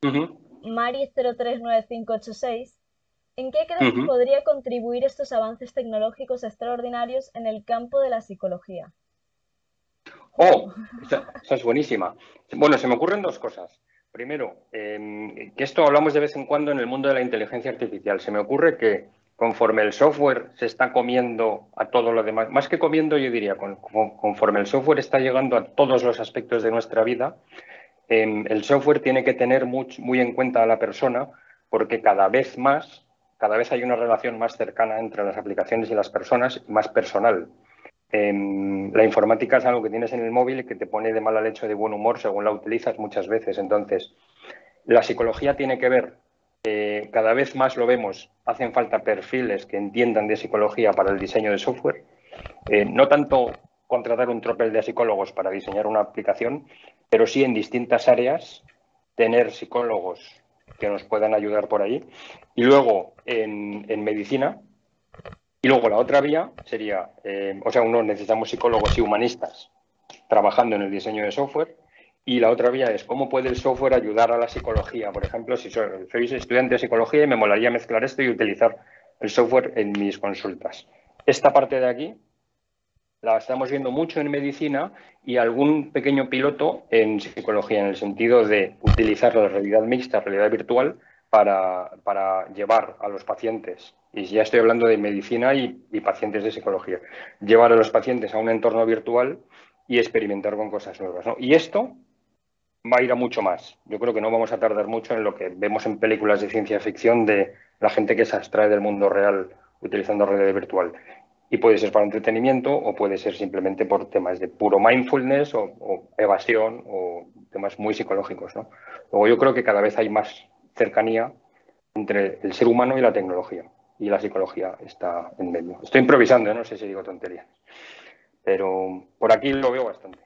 Uh-huh, Mari039586, ¿en qué crees que uh-huh. podría contribuir estos avances tecnológicos extraordinarios en el campo de la psicología? Oh, esa es buenísima. Bueno, se me ocurren dos cosas. Primero, que esto hablamos de vez en cuando en el mundo de la inteligencia artificial. Se me ocurre que conforme el software se está comiendo a todo lo demás, más que comiendo, yo diría, conforme el software está llegando a todos los aspectos de nuestra vida, el software tiene que tener muy en cuenta a la persona, porque cada vez hay una relación más cercana entre las aplicaciones y las personas y más personal. La informática es algo que tienes en el móvil y que te pone de mala leche o de buen humor según la utilizas muchas veces. Entonces, la psicología tiene que ver, cada vez más lo vemos, hacen falta perfiles que entiendan de psicología para el diseño de software. No tanto contratar un tropel de psicólogos para diseñar una aplicación, pero sí en distintas áreas tener psicólogos que nos puedan ayudar por ahí. Y luego en medicina. Y luego la otra vía sería, necesitamos psicólogos y humanistas trabajando en el diseño de software. Y la otra vía es cómo puede el software ayudar a la psicología. Por ejemplo, si sois estudiante de psicología y me molaría mezclar esto y utilizar el software en mis consultas. Esta parte de aquí la estamos viendo mucho en medicina y algún pequeño piloto en psicología, en el sentido de utilizar la realidad mixta, realidad virtual, para llevar a los pacientes, y ya estoy hablando de medicina y pacientes de psicología, llevar a los pacientes a un entorno virtual y experimentar con cosas nuevas, ¿no? Y esto va a ir a mucho más. Yo creo que no vamos a tardar mucho en lo que vemos en películas de ciencia ficción de la gente que se abstrae del mundo real utilizando realidad virtual. Y puede ser para entretenimiento o puede ser simplemente por temas de puro mindfulness o evasión o temas muy psicológicos, ¿no? Luego yo creo que cada vez hay más cercanía entre el ser humano y la tecnología. Y la psicología está en medio. Estoy improvisando, no sé si digo tonterías. Pero por aquí lo veo bastante.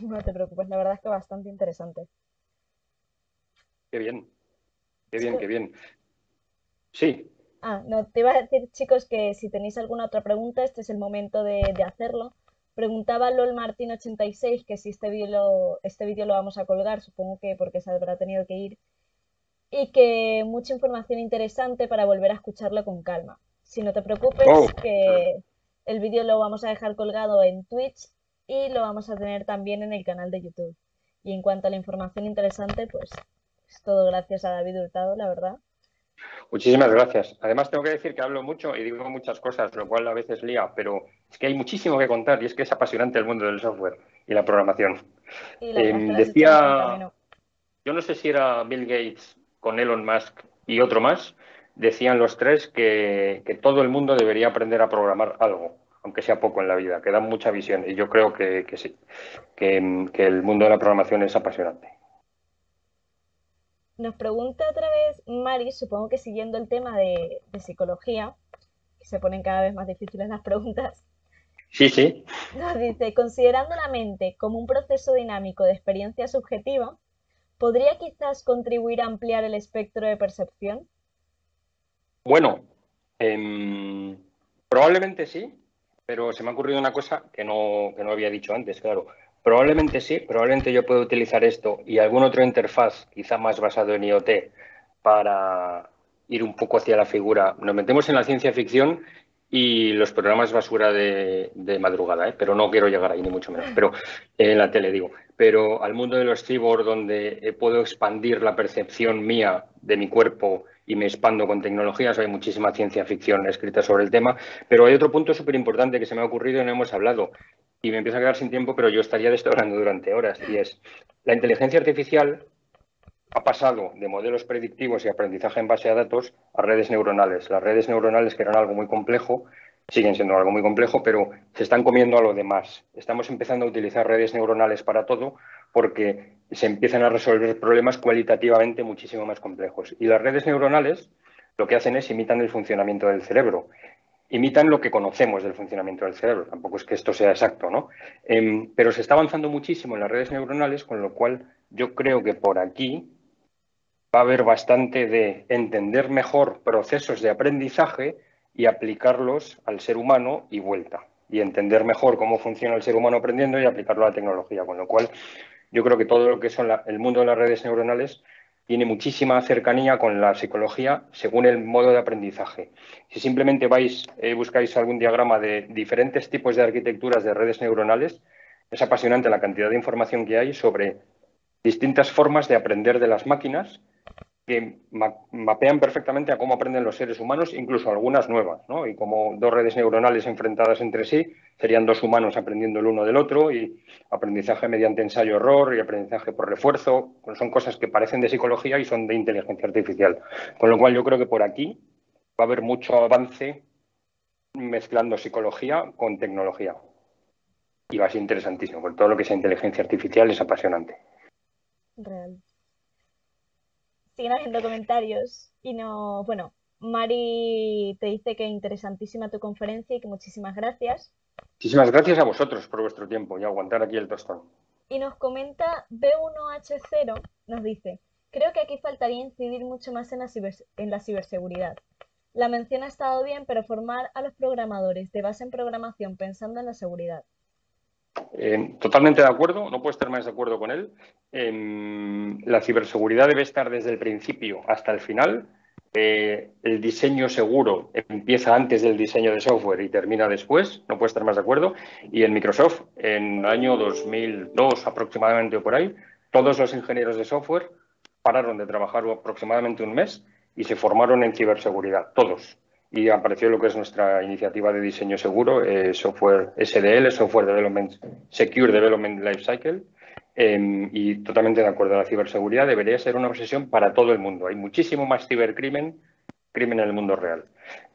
No te preocupes, la verdad es que bastante interesante. Qué bien, qué bien, Chicos, qué bien. Sí. no, te iba a decir, chicos, que si tenéis alguna otra pregunta, este es el momento de hacerlo. Preguntaba LOL Martín 86 que si este vídeo lo vamos a colgar, supongo que porque se habrá tenido que ir, y que mucha información interesante para volver a escucharlo con calma. Si no te preocupes, Oh, que el vídeo lo vamos a dejar colgado en Twitch y lo vamos a tener también en el canal de YouTube. Y en cuanto a la información interesante, pues es todo gracias a David Hurtado, la verdad. muchísimas gracias. Además, tengo que decir que hablo mucho y digo muchas cosas, lo cual a veces lía, pero es que hay muchísimo que contar y es que es apasionante el mundo del software y la programación. Y la verdad es que lo has hecho bastante Decía, ameno. yo no sé si era Bill Gates con Elon Musk y otro más, decían los tres que todo el mundo debería aprender a programar algo, aunque sea poco en la vida, que dan mucha visión. Y yo creo que sí, que el mundo de la programación es apasionante. Nos pregunta otra vez Mari, supongo que siguiendo el tema de psicología, que se ponen cada vez más difíciles las preguntas. Sí, sí. Nos dice, considerando la mente como un proceso dinámico de experiencia subjetiva, ¿podría quizás contribuir a ampliar el espectro de percepción? Bueno, probablemente sí, pero se me ha ocurrido una cosa que no había dicho antes, claro. Probablemente sí, probablemente yo puedo utilizar esto y algún otro interfaz, quizá más basado en IoT, para ir un poco hacia la figura. Nos metemos en la ciencia ficción y los programas basura de madrugada, ¿eh? Pero no quiero llegar ahí, ni mucho menos. Pero en la tele digo. Pero al mundo de los cyborg, donde puedo expandir la percepción mía de mi cuerpo y me expando con tecnologías, hay muchísima ciencia ficción escrita sobre el tema. Pero hay otro punto súper importante que se me ha ocurrido y no hemos hablado. Y me empiezo a quedar sin tiempo, pero yo estaría de esto hablando durante horas. Y es la inteligencia artificial ha pasado de modelos predictivos y aprendizaje en base a datos a redes neuronales. Las redes neuronales, que eran algo muy complejo, siguen siendo algo muy complejo, pero se están comiendo a lo demás. Estamos empezando a utilizar redes neuronales para todo porque se empiezan a resolver problemas cualitativamente muchísimo más complejos. Y las redes neuronales lo que hacen es imitan el funcionamiento del cerebro. Imitan lo que conocemos del funcionamiento del cerebro. Tampoco es que esto sea exacto, ¿no? Pero se está avanzando muchísimo en las redes neuronales, con lo cual yo creo que por aquí va a haber bastante de entender mejor procesos de aprendizaje y aplicarlos al ser humano y vuelta. Y entender mejor cómo funciona el ser humano aprendiendo y aplicarlo a la tecnología. Con lo cual, yo creo que todo lo que son el mundo de las redes neuronales tiene muchísima cercanía con la psicología según el modo de aprendizaje. Si simplemente buscáis algún diagrama de diferentes tipos de arquitecturas de redes neuronales, es apasionante la cantidad de información que hay sobre distintas formas de aprender de las máquinas que mapean perfectamente a cómo aprenden los seres humanos, incluso algunas nuevas, ¿no? Y como dos redes neuronales enfrentadas entre sí, serían dos humanos aprendiendo el uno del otro, y aprendizaje mediante ensayo-error y aprendizaje por refuerzo, pues son cosas que parecen de psicología y son de inteligencia artificial. Con lo cual yo creo que por aquí va a haber mucho avance mezclando psicología con tecnología. Y va a ser interesantísimo, porque todo lo que sea inteligencia artificial es apasionante. Real. Siguen habiendo comentarios y no, bueno, Mari te dice que interesantísima tu conferencia y que muchísimas gracias. Muchísimas gracias a vosotros por vuestro tiempo y aguantar aquí el tostón. Y nos comenta B1H0, nos dice, creo que aquí faltaría incidir mucho más en la ciberseguridad. La mención ha estado bien, pero formar a los programadores de base en programación pensando en la seguridad. Totalmente de acuerdo, no puedo estar más de acuerdo con él. La ciberseguridad debe estar desde el principio hasta el final. El diseño seguro empieza antes del diseño de software y termina después, no puedo estar más de acuerdo. Y en Microsoft, en el año 2002 aproximadamente o por ahí, todos los ingenieros de software pararon de trabajar aproximadamente un mes y se formaron en ciberseguridad, todos. Y apareció lo que es nuestra iniciativa de diseño seguro, software SDL, Software Development, Secure Development Lifecycle, y totalmente de acuerdo, la ciberseguridad debería ser una obsesión para todo el mundo. Hay muchísimo más cibercrimen, crimen en el mundo real.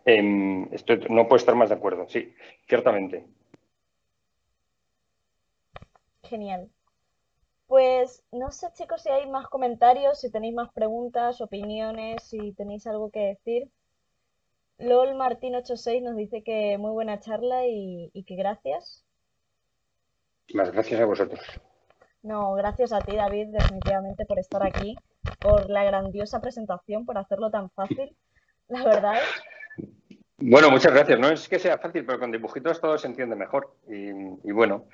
No puedo estar más de acuerdo, sí, ciertamente. Genial. Pues no sé, chicos, si hay más comentarios, si tenéis más preguntas, opiniones, si tenéis algo que decir. LOL Martín 86 nos dice que muy buena charla y que gracias. Más gracias a vosotros. No, gracias a ti, David, definitivamente por estar aquí, por la grandiosa presentación, por hacerlo tan fácil, la verdad. Bueno, muchas gracias. No es que sea fácil, pero con dibujitos todo se entiende mejor. Y bueno,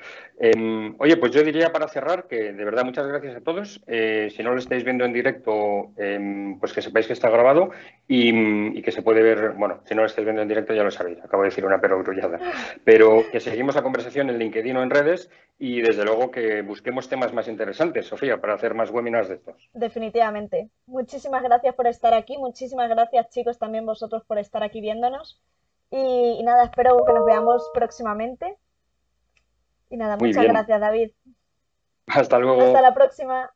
oye, pues yo diría para cerrar que de verdad muchas gracias a todos. Si no lo estáis viendo en directo, pues que sepáis que está grabado y que se puede ver, bueno, si no lo estáis viendo en directo ya lo sabéis, acabo de decir una perogrullada, pero que seguimos la conversación en LinkedIn o en redes y desde luego que busquemos temas más interesantes, Sofía, para hacer más webinars de estos. Definitivamente. Muchísimas gracias por estar aquí, muchísimas gracias, chicos, también vosotros por estar aquí viéndonos. Y nada, espero que nos veamos próximamente. Y nada, Muy muchas bien. gracias, David. Hasta Hasta la luego. próxima.